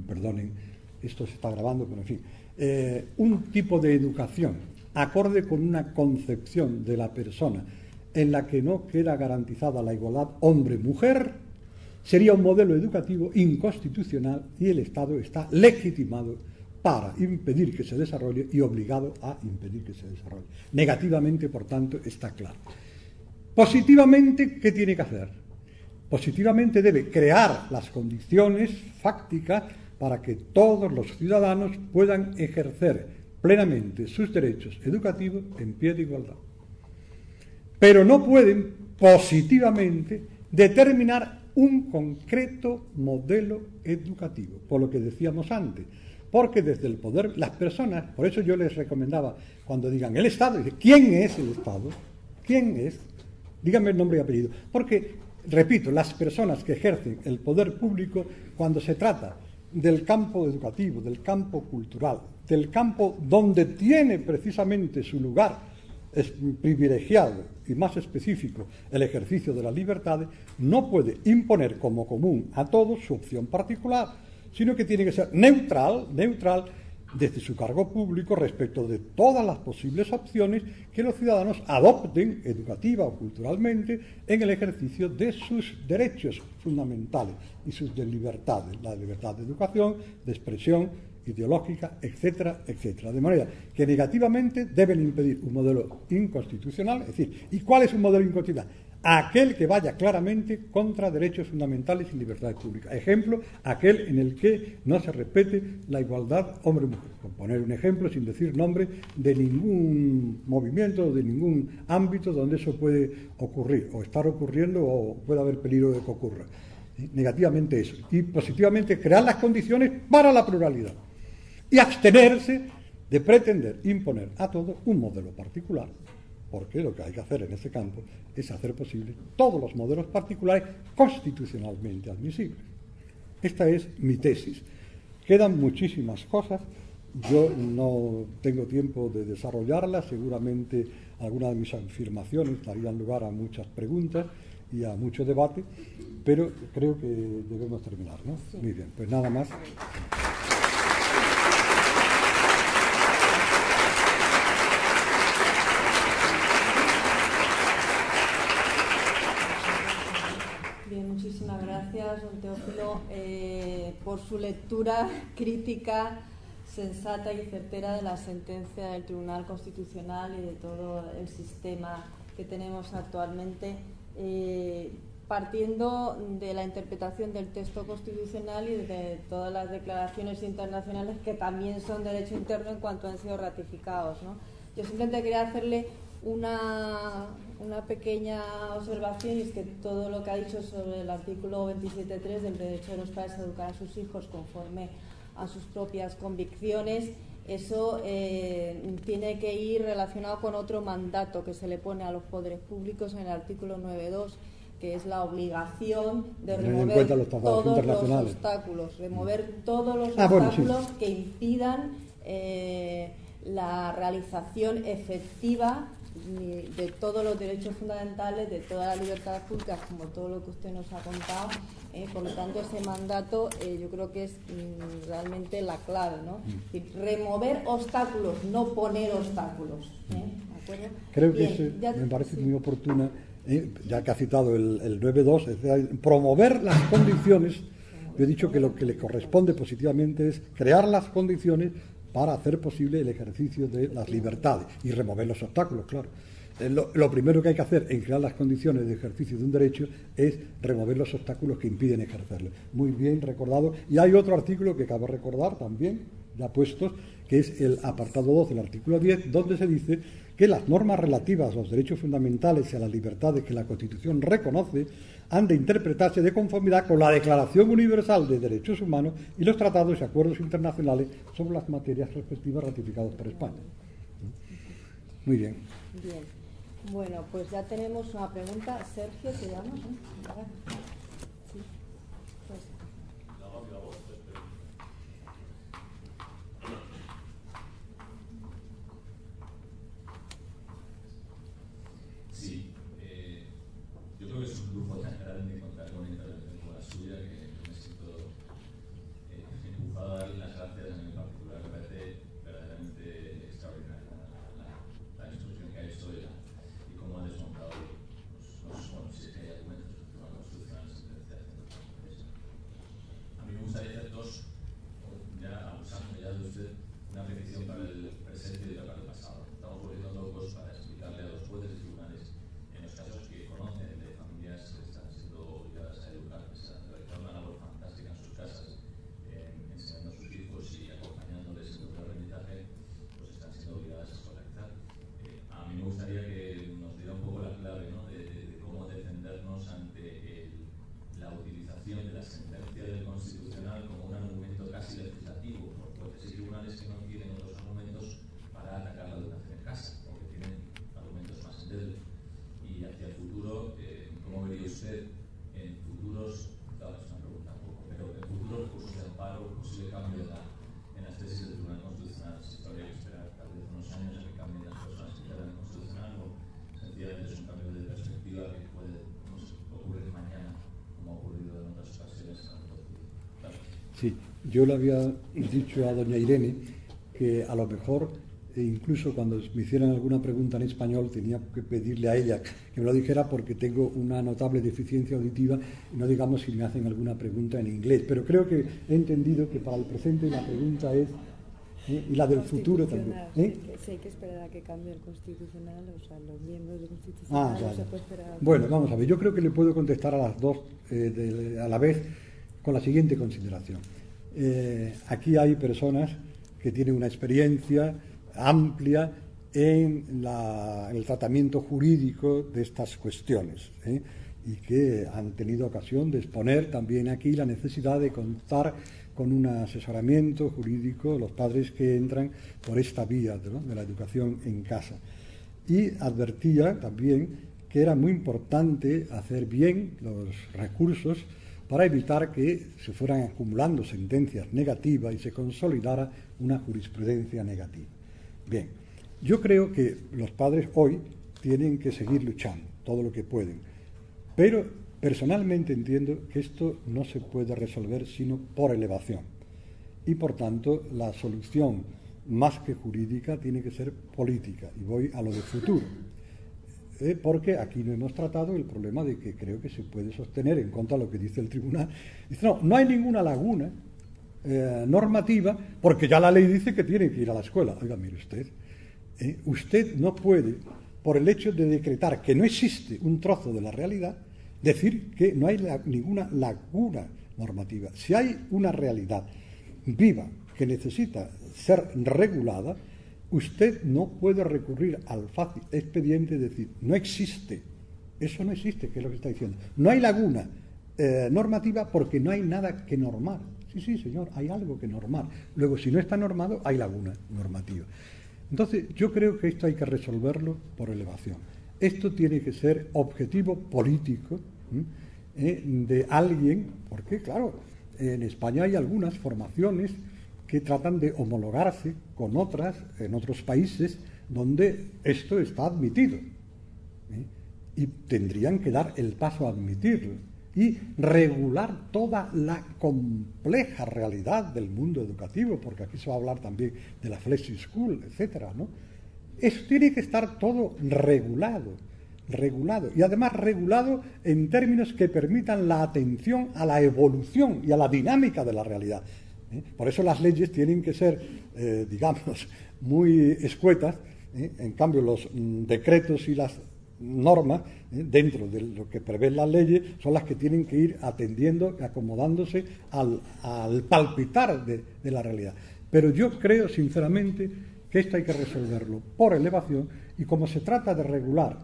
perdonen, esto se está grabando, pero en fin, un tipo de educación acorde con una concepción de la persona en la que no queda garantizada la igualdad hombre-mujer, sería un modelo educativo inconstitucional y el Estado está legitimado para impedir que se desarrolle y obligado a impedir que se desarrolle. Negativamente, por tanto, está claro. Positivamente, ¿qué tiene que hacer? Positivamente debe crear las condiciones fácticas para que todos los ciudadanos puedan ejercer plenamente sus derechos educativos en pie de igualdad. Pero no pueden positivamente determinar un concreto modelo educativo, por lo que decíamos antes, porque desde el poder, las personas, por eso yo les recomendaba, cuando digan el Estado, dice, ¿quién es el Estado? ¿Quién es? Díganme el nombre y apellido. Porque, repito, las personas que ejercen el poder público, cuando se trata del campo educativo, del campo cultural, del campo donde tiene precisamente su lugar privilegiado y más específico el ejercicio de las libertades, no puede imponer como común a todos su opción particular, sino que tiene que ser neutral desde su cargo público respecto de todas las posibles opciones que los ciudadanos adopten educativa o culturalmente en el ejercicio de sus derechos fundamentales y sus libertades, la libertad de educación, de expresión ideológica, etcétera, etcétera. De manera que negativamente deben impedir un modelo inconstitucional, es decir, ¿y cuál es un modelo inconstitucional? aquel que vaya claramente contra derechos fundamentales y libertades públicas. Ejemplo, aquel en el que no se respete la igualdad hombre-mujer. Por poner un ejemplo, sin decir nombre de ningún movimiento, de ningún ámbito donde eso puede ocurrir, o estar ocurriendo, o puede haber peligro de que ocurra. Negativamente eso. Y positivamente crear las condiciones para la pluralidad. Y abstenerse de pretender imponer a todos un modelo particular. Porque lo que hay que hacer en ese campo es hacer posible todos los modelos particulares constitucionalmente admisibles. Esta es mi tesis. Quedan muchísimas cosas, yo no tengo tiempo de desarrollarlas, seguramente algunas de mis afirmaciones darían lugar a muchas preguntas y a mucho debate, pero creo que debemos terminar, ¿no? Sí. Muy bien, pues nada más. Muchísimas gracias, don Teófilo, por su lectura crítica, sensata y certera de la sentencia del Tribunal Constitucional y de todo el sistema que tenemos actualmente, partiendo de la interpretación del texto constitucional y de todas las declaraciones internacionales que también son derecho interno en cuanto han sido ratificados, ¿no? Yo simplemente quería hacerle una pequeña observación, y es que todo lo que ha dicho sobre el artículo 27.3 del derecho de los padres a educar a sus hijos conforme a sus propias convicciones, eso tiene que ir relacionado con otro mandato que se le pone a los poderes públicos en el artículo 9.2, que es la obligación de remover todos los obstáculos, que impidan la realización efectiva de todos los derechos fundamentales, de todas las libertades públicas, como todo lo que usted nos ha contado. Por lo tanto, ese mandato yo creo que es realmente la clave, ¿no? Es decir, remover obstáculos, no poner obstáculos. ¿De acuerdo? Creo que me parece muy oportuna, ya que ha citado el 9.2, es decir, promover las condiciones. Yo he dicho que lo que le corresponde positivamente es crear las condiciones para hacer posible el ejercicio de las libertades y remover los obstáculos, claro. Lo primero que hay que hacer en crear las condiciones de ejercicio de un derecho es remover los obstáculos que impiden ejercerlo. Muy bien recordado. Y hay otro artículo que cabe recordar también, ya puestos, que es el apartado 2 del artículo 10, donde se dice que las normas relativas a los derechos fundamentales y a las libertades que la Constitución reconoce han de interpretarse de conformidad con la Declaración Universal de Derechos Humanos y los tratados y acuerdos internacionales sobre las materias respectivas ratificados por España. Muy bien. Bien. Bueno, pues ya tenemos una pregunta. Sergio, te llamas, ¿no? Sí. Pues. Sí. Yo creo que es un lujo tan grande contar con una intervención como la suya que me siento empujado a darle las gracias. En mi particular me parece verdaderamente extraordinaria la instrucción que ha hecho y cómo ha desmontado si es que hay argumentos del Tribunal Constitucional sentencia. A mí me gustaría hacer dos, ya abusando ya de usted, una petición para el presente y otra para el pasado. Estamos volviendo locos para explicarle a los jueces y tribunales en los casos que conocen de familias que están siendo obligadas a educar, que están realizando una labor fantástica en sus casas, enseñando a sus hijos y acompañándoles en el aprendizaje, pues están siendo obligadas a escolarizar. A mí me gustaría que nos diera un poco la clave, ¿no?, de cómo defendernos ante la utilización de la sentencia del Constitucional como un argumento casi legislativo por jueces y tribunales que no tienen otros argumentos para atacar la educación en casa, porque tienen argumentos más endebles. Y hacia el futuro, ¿cómo vería usted en futuros, claro, es una pregunta un poco, pero en futuros recursos de amparo, posible cambio en las tesis del Tribunal Constitucional? Si habría que esperar tal vez unos años a que cambien las personas que quedan en el Constitucional, o sencillamente es un cambio de perspectiva que puede ocurrir mañana, como ha ocurrido en otras ocasiones en el futuro. Claro. Sí, yo le había dicho a doña Irene que a lo mejor, incluso cuando me hicieran alguna pregunta en español, tenía que pedirle a ella que me lo dijera porque tengo una notable deficiencia auditiva y no digamos si me hacen alguna pregunta en inglés. Pero creo que he entendido que para el presente la pregunta es y la del futuro también. Si hay que esperar a que cambie el Constitucional, o sea, los miembros del Constitucional, claro. no se puede esperar. Bueno, vamos a ver, yo creo que le puedo contestar a las dos a la vez con la siguiente consideración. Aquí hay personas que tienen una experiencia amplia en el tratamiento jurídico de estas cuestiones, y que han tenido ocasión de exponer también aquí la necesidad de contar con un asesoramiento jurídico los padres que entran por esta vía, ¿no?, de la educación en casa. Y advertía también que era muy importante hacer bien los recursos para evitar que se fueran acumulando sentencias negativas y se consolidara una jurisprudencia negativa. Bien, yo creo que los padres hoy tienen que seguir luchando todo lo que pueden, pero personalmente entiendo que esto no se puede resolver sino por elevación, y por tanto la solución más que jurídica tiene que ser política, y voy a lo de futuro, porque aquí no hemos tratado el problema de que creo que se puede sostener en contra de lo que dice el tribunal. Dice, no hay ninguna laguna normativa, porque ya la ley dice que tiene que ir a la escuela. Oiga, mire usted, usted no puede, por el hecho de decretar que no existe un trozo de la realidad, decir que no hay ninguna laguna normativa. Si hay una realidad viva que necesita ser regulada, usted no puede recurrir al fácil expediente de decir, no existe, eso no existe, que es lo que está diciendo. No hay laguna normativa porque no hay nada que normar. Sí, señor, hay algo que normar. Luego, si no está normado, hay laguna normativa. Entonces, yo creo que esto hay que resolverlo por elevación. Esto tiene que ser objetivo político de alguien, porque, claro, en España hay algunas formaciones que tratan de homologarse con otras en otros países donde esto está admitido, y tendrían que dar el paso a admitirlo y regular toda la compleja realidad del mundo educativo, porque aquí se va a hablar también de la flexi school, etcétera, ¿no? Eso tiene que estar todo regulado, y además regulado en términos que permitan la atención a la evolución y a la dinámica de la realidad. Por eso las leyes tienen que ser, digamos, muy escuetas, en cambio los decretos y las normas, dentro de lo que prevén las leyes, son las que tienen que ir atendiendo y acomodándose al palpitar de la realidad. Pero yo creo, sinceramente, que esto hay que resolverlo por elevación, y como se trata de regular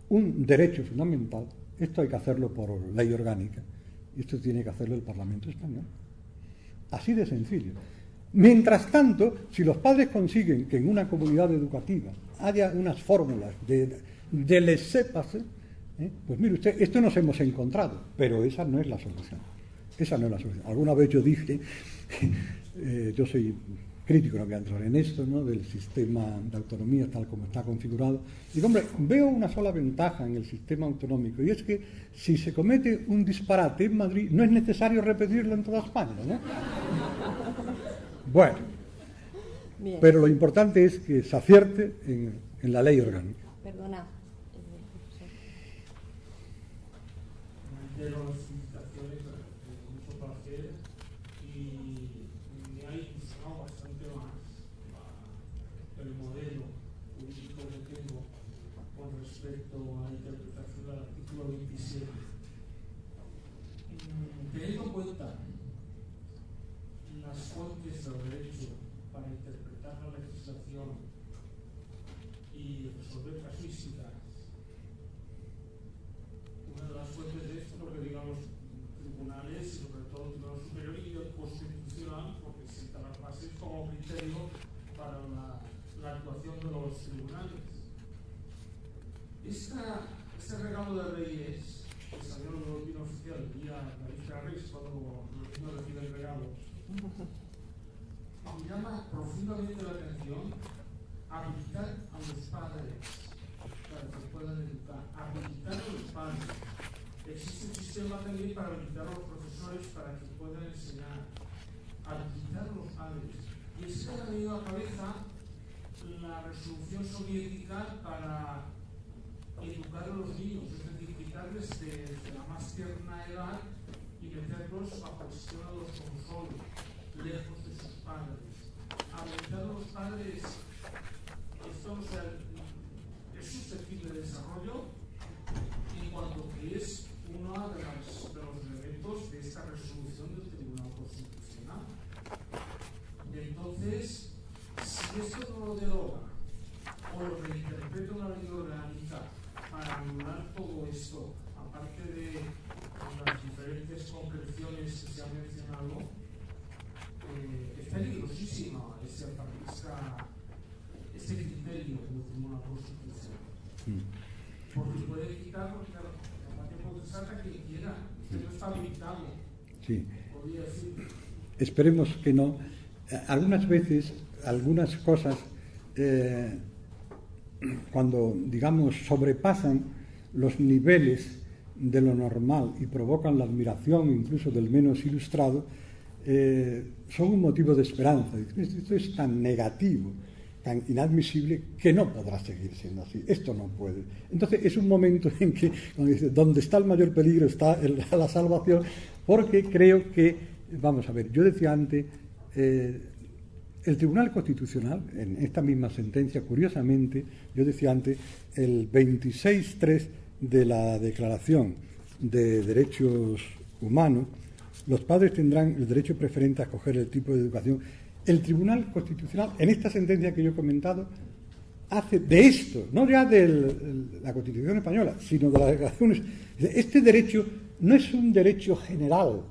un derecho fundamental, esto hay que hacerlo por ley orgánica, y esto tiene que hacerlo el Parlamento español. Así de sencillo. Mientras tanto, si los padres consiguen que en una comunidad educativa haya unas fórmulas de laissez-passer, pues mire usted, esto nos hemos encontrado, pero esa no es la solución. Esa no es la solución. Alguna vez yo dije, yo soy crítico, no voy a entrar en esto, ¿no?, del sistema de autonomía tal como está configurado. Digo, hombre, veo una sola ventaja en el sistema autonómico, y es que si se comete un disparate en Madrid, no es necesario repetirlo en toda España, ¿no? Bueno, bien. Pero lo importante es que se acierte en la ley orgánica. Perdona. De las felicitaciones, mucho placer, y me ha ilusionado bastante más el modelo jurídico que tengo con respecto a la interpretación del artículo 27. Teniendo en cuenta las fuentes del derecho para interpretar la legislación y resolver casuísticas, una de las fuentes de esto, lo que digan los tribunales, y sobre todo el Tribunal Superior y el Constitucional, porque sienta las bases como criterio para la actuación de los tribunales. Este regalo de Reyes, que salió en el boletín oficial el día de la víspera de Reyes, cuando los niños reciben regalos, me llama profundamente la atención habilitar a los padres para que puedan educar, habilitar a los padres. Existe un sistema también para habilitar a los profesores para que puedan enseñar, habilitar a los padres. Y es que me ha venido a la cabeza la resolución soviética para educar a los niños, es decir, quitarles desde la más tierna edad y meterlos a cuestionar los consolos, lejos de sus padres. Habilitar a muchísimo ese criterio que decimos la Constitución. Porque puede quitar, porque claro, la patria puede salta quien quiera, usted no está habilitado. Sí. Podría decir. Esperemos que no. Algunas veces, algunas cosas, cuando, digamos, sobrepasan los niveles de lo normal y provocan la admiración incluso del menos ilustrado, son un motivo de esperanza. Esto es tan negativo, tan inadmisible, que no podrá seguir siendo así. Esto no puede. Entonces es un momento en que, cuando dice, donde está el mayor peligro está la salvación, porque creo que, vamos a ver, yo decía antes, el Tribunal Constitucional, en esta misma sentencia, curiosamente, yo decía antes, el 26.3 de la Declaración de Derechos Humanos, los padres tendrán el derecho preferente a escoger el tipo de educación. El Tribunal Constitucional, en esta sentencia que yo he comentado, hace de esto, no ya de la Constitución española, sino de las declaraciones, este derecho no es un derecho general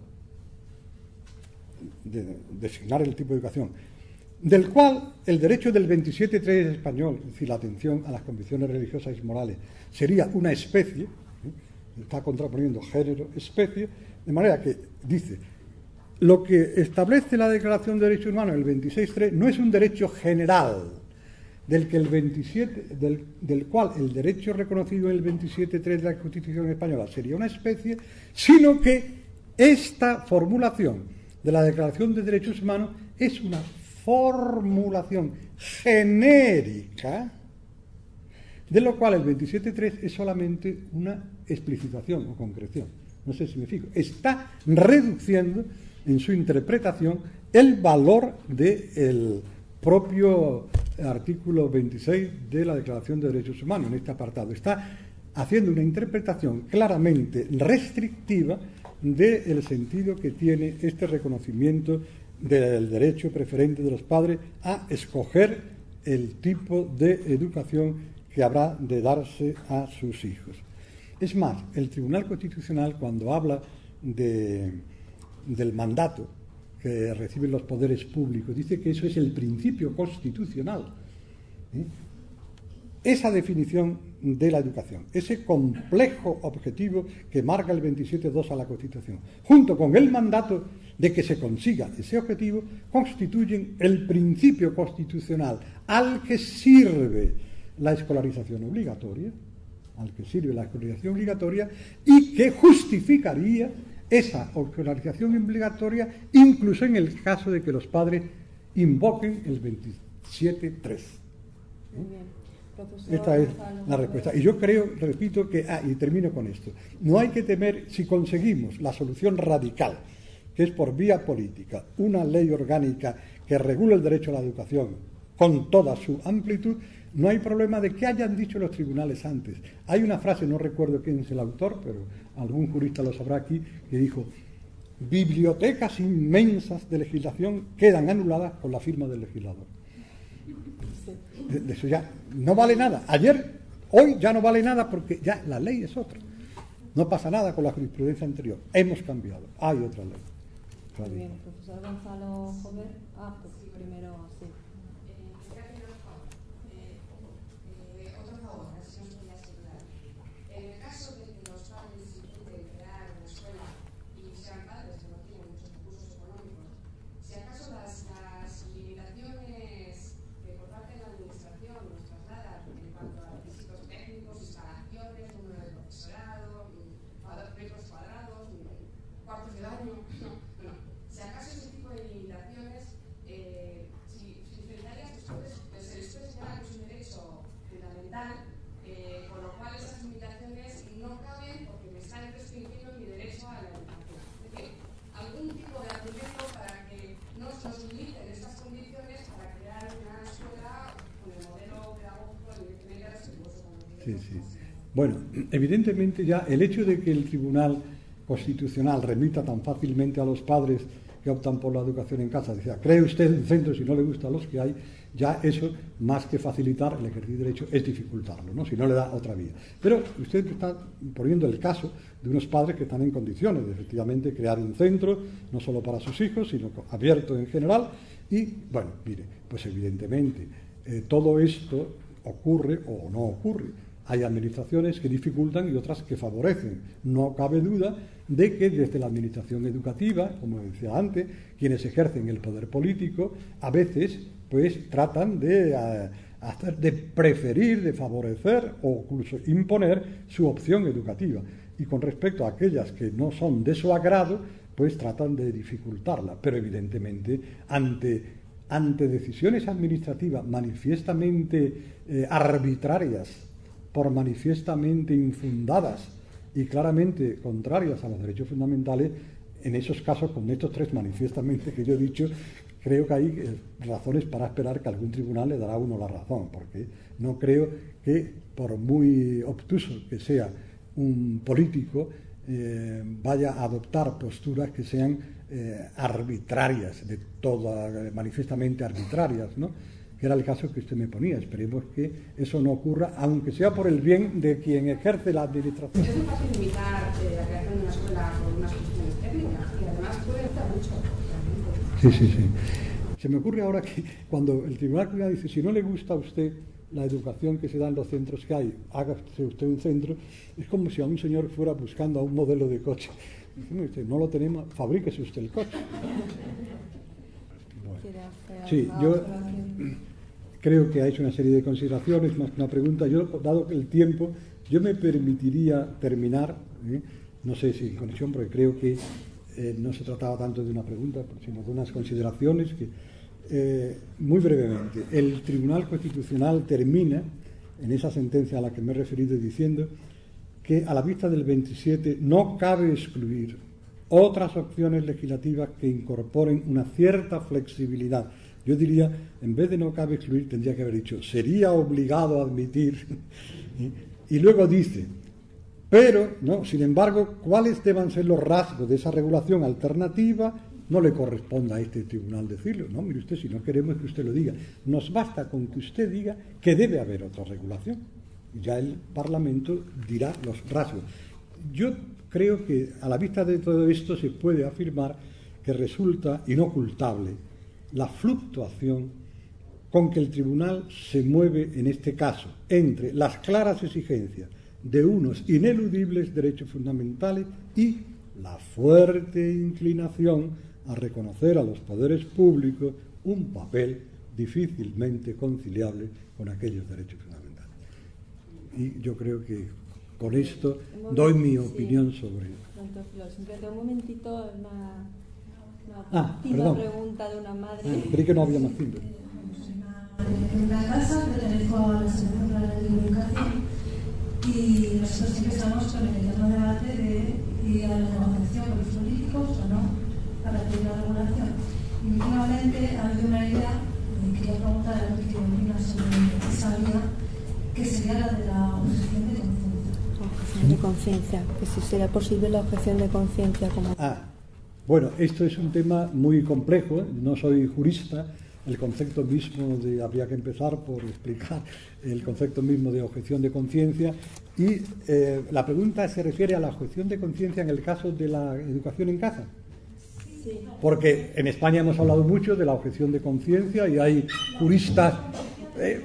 de designar el tipo de educación, del cual el derecho del 27.3 español, es decir, la atención a las convicciones religiosas y morales, sería una especie, está contraponiendo género, especie, de manera que dice, lo que establece la Declaración de Derechos Humanos, el 26.3, no es un derecho general, del cual el derecho reconocido en el 27.3 de la Constitución española sería una especie, sino que esta formulación de la Declaración de Derechos Humanos es una formulación genérica, de lo cual el 27.3 es solamente una explicitación o concreción. No sé si me fijo. Está reduciendo en su interpretación el valor del propio artículo 26 de la Declaración de Derechos Humanos en este apartado. Está haciendo una interpretación claramente restrictiva del sentido que tiene este reconocimiento del derecho preferente de los padres a escoger el tipo de educación que habrá de darse a sus hijos. Es más, el Tribunal Constitucional, cuando habla del mandato que reciben los poderes públicos, dice que eso es el principio constitucional. Esa definición de la educación, ese complejo objetivo que marca el 27.2 a la Constitución, junto con el mandato de que se consiga ese objetivo, constituyen el principio constitucional al que sirve la escolarización obligatoria, y que justificaría esa escolarización obligatoria incluso en el caso de que los padres invoquen el 27.3. Esta es la respuesta. Y yo creo, repito, que, y termino con esto, no hay que temer si conseguimos la solución radical, que es por vía política, una ley orgánica que regule el derecho a la educación con toda su amplitud, no hay problema de que hayan dicho los tribunales antes. Hay una frase, no recuerdo quién es el autor, pero algún jurista lo sabrá aquí, que dijo: bibliotecas inmensas de legislación quedan anuladas con la firma del legislador. De eso ya no vale nada. Hoy ya no vale nada porque ya la ley es otra. No pasa nada con la jurisprudencia anterior. Hemos cambiado. Hay otra ley. Muy bien, profesor Gonzalo Jover. Pues primero sí. Otro favor, a ver si nos podía asegurar. En el caso de que los padres intenten crear una escuela y sean padres que no tienen muchos recursos económicos, si acaso las limitaciones que por parte de la administración nos traslada en cuanto a requisitos técnicos, instalaciones, número de profesorado, metros cuadrados, cuartos de baño, si acaso ese tipo de limitaciones, si enfrentarías después, se les puede señalar que es un derecho fundamental, con lo cual esas limitaciones no caben porque me están restringiendo mi derecho a la educación. Es decir, algún tipo de argumento para que no se nos limiten estas condiciones para crear una escuela con el modelo pedagógico evidentemente respetuoso con los derechos. Sí. Bueno, evidentemente ya el hecho de que el Tribunal Constitucional remita tan fácilmente a los padres que optan por la educación en casa, decía, cree usted en centros si no le gustan los que hay, ya eso, más que facilitar el ejercicio de derecho, es dificultarlo, ¿no? Si no le da otra vía. Pero usted está poniendo el caso de unos padres que están en condiciones de efectivamente crear un centro, no solo para sus hijos, sino abierto en general, Y, bueno, mire, pues evidentemente todo esto ocurre o no ocurre. Hay administraciones que dificultan y otras que favorecen. No cabe duda de que desde la administración educativa, como decía antes, quienes ejercen el poder político, a veces pues tratan de preferir, de favorecer o incluso imponer su opción educativa. Y con respecto a aquellas que no son de su agrado, pues tratan de dificultarla. Pero evidentemente, ante decisiones administrativas manifiestamente arbitrarias, por manifiestamente infundadas y claramente contrarias a los derechos fundamentales, en esos casos, con estos tres manifiestamente que yo he dicho, creo que hay razones para esperar que algún tribunal le dará a uno la razón, porque no creo que, por muy obtuso que sea un político, vaya a adoptar posturas que sean arbitrarias, manifiestamente arbitrarias, ¿no? Que era el caso que usted me ponía. Esperemos que eso no ocurra, aunque sea por el bien de quien ejerce la administración. Es muy fácil limitar la creación de una escuela por unas cuestiones técnicas y además puede estar mucho. Sí. Se me ocurre ahora que cuando el Tribunal Constitucional dice, si no le gusta a usted la educación que se da en los centros que hay, hágase usted un centro, es como si a un señor fuera buscando a un modelo de coche. Dice, no lo tenemos, fabríquese usted el coche. Bueno. Sí, yo creo que ha hecho una serie de consideraciones, más que una pregunta. Yo, dado el tiempo, yo me permitiría terminar, no sé si en conexión, porque creo que no se trataba tanto de una pregunta, sino de unas consideraciones que, muy brevemente, el Tribunal Constitucional termina, en esa sentencia a la que me he referido, diciendo que a la vista del 27 no cabe excluir otras opciones legislativas que incorporen una cierta flexibilidad. Yo diría, en vez de no cabe excluir, tendría que haber dicho, sería obligado a admitir. Y luego dice, pero, no, sin embargo, cuáles deban ser los rasgos de esa regulación alternativa, no le corresponde a este tribunal decirlo. No, mire usted, si no queremos que usted lo diga, nos basta con que usted diga que debe haber otra regulación. Ya el Parlamento dirá los rasgos. Yo creo que a la vista de todo esto se puede afirmar que resulta inocultable la fluctuación con que el tribunal se mueve en este caso entre las claras exigencias de unos ineludibles derechos fundamentales y la fuerte inclinación a reconocer a los poderes públicos un papel difícilmente conciliable con aquellos derechos fundamentales. Y yo creo que con esto doy mi opinión sobre ello. Simplemente un momentito, una pregunta de una madre. Creí que no había más tiempo. En la casa pertenezco a la Asociación para la Educación y nosotros siempre estamos con el eterno debate de ir a la negociación con los políticos o no para pedir la regulación. Y últimamente ha habido una idea, quería preguntar a qué opina sobre esa vía, que sería la de la objeción de conciencia. Objeción de conciencia, que si sería posible la objeción de conciencia como... Bueno, esto es un tema muy complejo, no soy jurista. El concepto mismo habría que empezar por explicar el concepto mismo de objeción de conciencia y la pregunta se refiere a la objeción de conciencia en el caso de la educación en casa. Sí. Porque en España hemos hablado mucho de la objeción de conciencia y hay juristas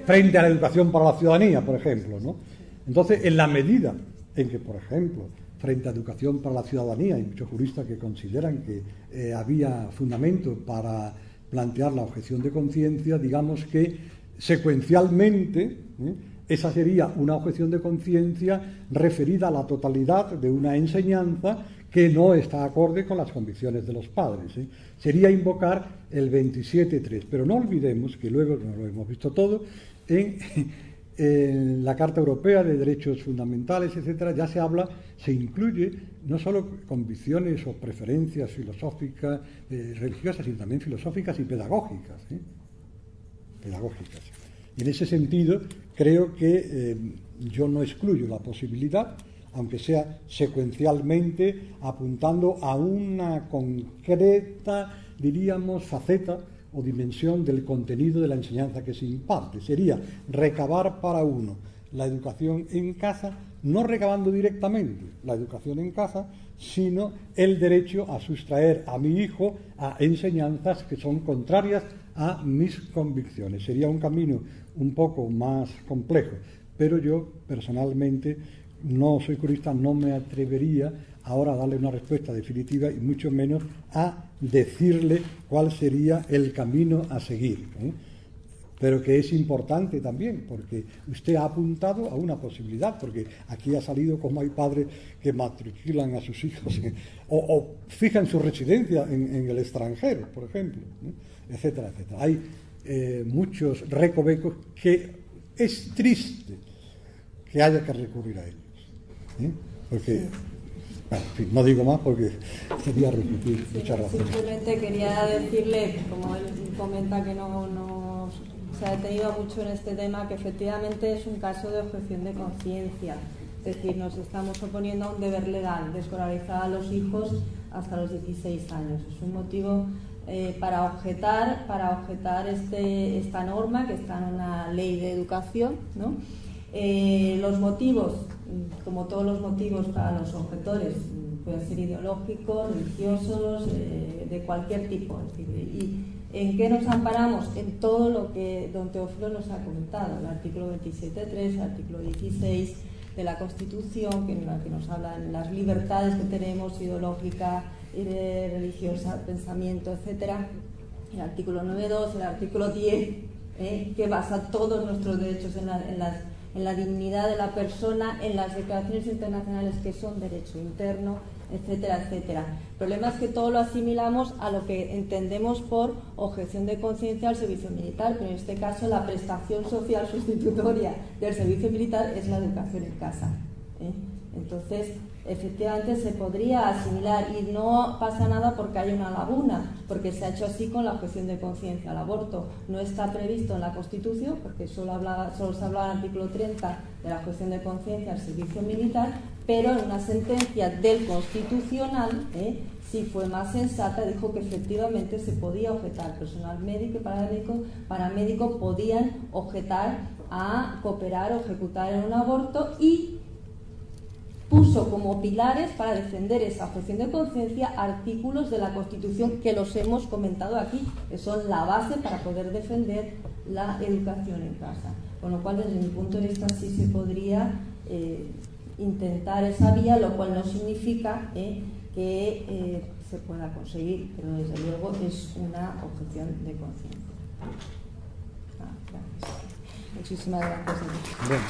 frente a la educación para la ciudadanía, por ejemplo, ¿no? Entonces, en la medida en que, por ejemplo, frente a educación para la ciudadanía, hay muchos juristas que consideran que había fundamento para plantear la objeción de conciencia, digamos que secuencialmente esa sería una objeción de conciencia referida a la totalidad de una enseñanza que no está acorde con las convicciones de los padres. Sería invocar el 27.3, pero no olvidemos que luego, no lo hemos visto todo, en la Carta Europea de Derechos Fundamentales, etcétera, ya se incluye no solo convicciones o preferencias filosóficas, religiosas, sino también filosóficas y pedagógicas. Y en ese sentido, creo que yo no excluyo la posibilidad, aunque sea secuencialmente, apuntando a una concreta, diríamos, faceta o dimensión del contenido de la enseñanza que se imparte. Sería recabar para uno la educación en casa, no recabando directamente la educación en casa, sino el derecho a sustraer a mi hijo a enseñanzas que son contrarias a mis convicciones. Sería un camino un poco más complejo, pero yo personalmente no soy jurista, no me atrevería ahora a darle una respuesta definitiva y mucho menos a decirle cuál sería el camino a seguir, ¿eh? Pero que es importante también, porque usted ha apuntado a una posibilidad, porque aquí ha salido como hay padres que matriculan a sus hijos o fijan su residencia en el extranjero, por ejemplo, ¿no? Etcétera, etcétera. Hay muchos recovecos que es triste que haya que recurrir a ellos, ¿eh? Porque, bueno, en fin, no digo más porque sería repetir muchas razones. Simplemente quería decirle, como él comenta que no se ha detenido mucho en este tema, que efectivamente es un caso de objeción de conciencia. Es decir, nos estamos oponiendo a un deber legal de escolarizar a los hijos hasta los 16 años. Es un motivo para objetar esta norma que está en una ley de educación, ¿no? Los motivos, como todos los motivos para los objetores, pueden ser ideológicos, religiosos, de cualquier tipo. Es decir, ¿y en qué nos amparamos? En todo lo que don Teófilo nos ha comentado, el artículo 27.3, el artículo 16 de la Constitución, que nos hablan las libertades que tenemos, ideológica, religiosa, pensamiento, etcétera, el artículo 9.2, el artículo 10, que basa todos nuestros derechos en la dignidad de la persona, en las declaraciones internacionales que son derecho interno, etcétera, etcétera. El problema es que todo lo asimilamos a lo que entendemos por objeción de conciencia al servicio militar, pero en este caso la prestación social sustitutoria del servicio militar es la educación en casa, ¿eh? Entonces, efectivamente se podría asimilar y no pasa nada porque hay una laguna, porque se ha hecho así con la objeción de conciencia. El aborto no está previsto en la Constitución porque solo se habla en el artículo 30 de la objeción de conciencia al servicio militar, pero en una sentencia del Constitucional sí fue más sensata, dijo que efectivamente se podía objetar. Personal médico y paramédico podían objetar a cooperar o ejecutar en un aborto y puso como pilares para defender esa objeción de conciencia artículos de la Constitución que los hemos comentado aquí, que son la base para poder defender la educación en casa. Con lo cual, desde mi punto de vista, sí se podría intentar esa vía, lo cual no significa que se pueda conseguir, pero desde luego es una objeción de conciencia. Gracias. Muchísimas gracias. Bueno.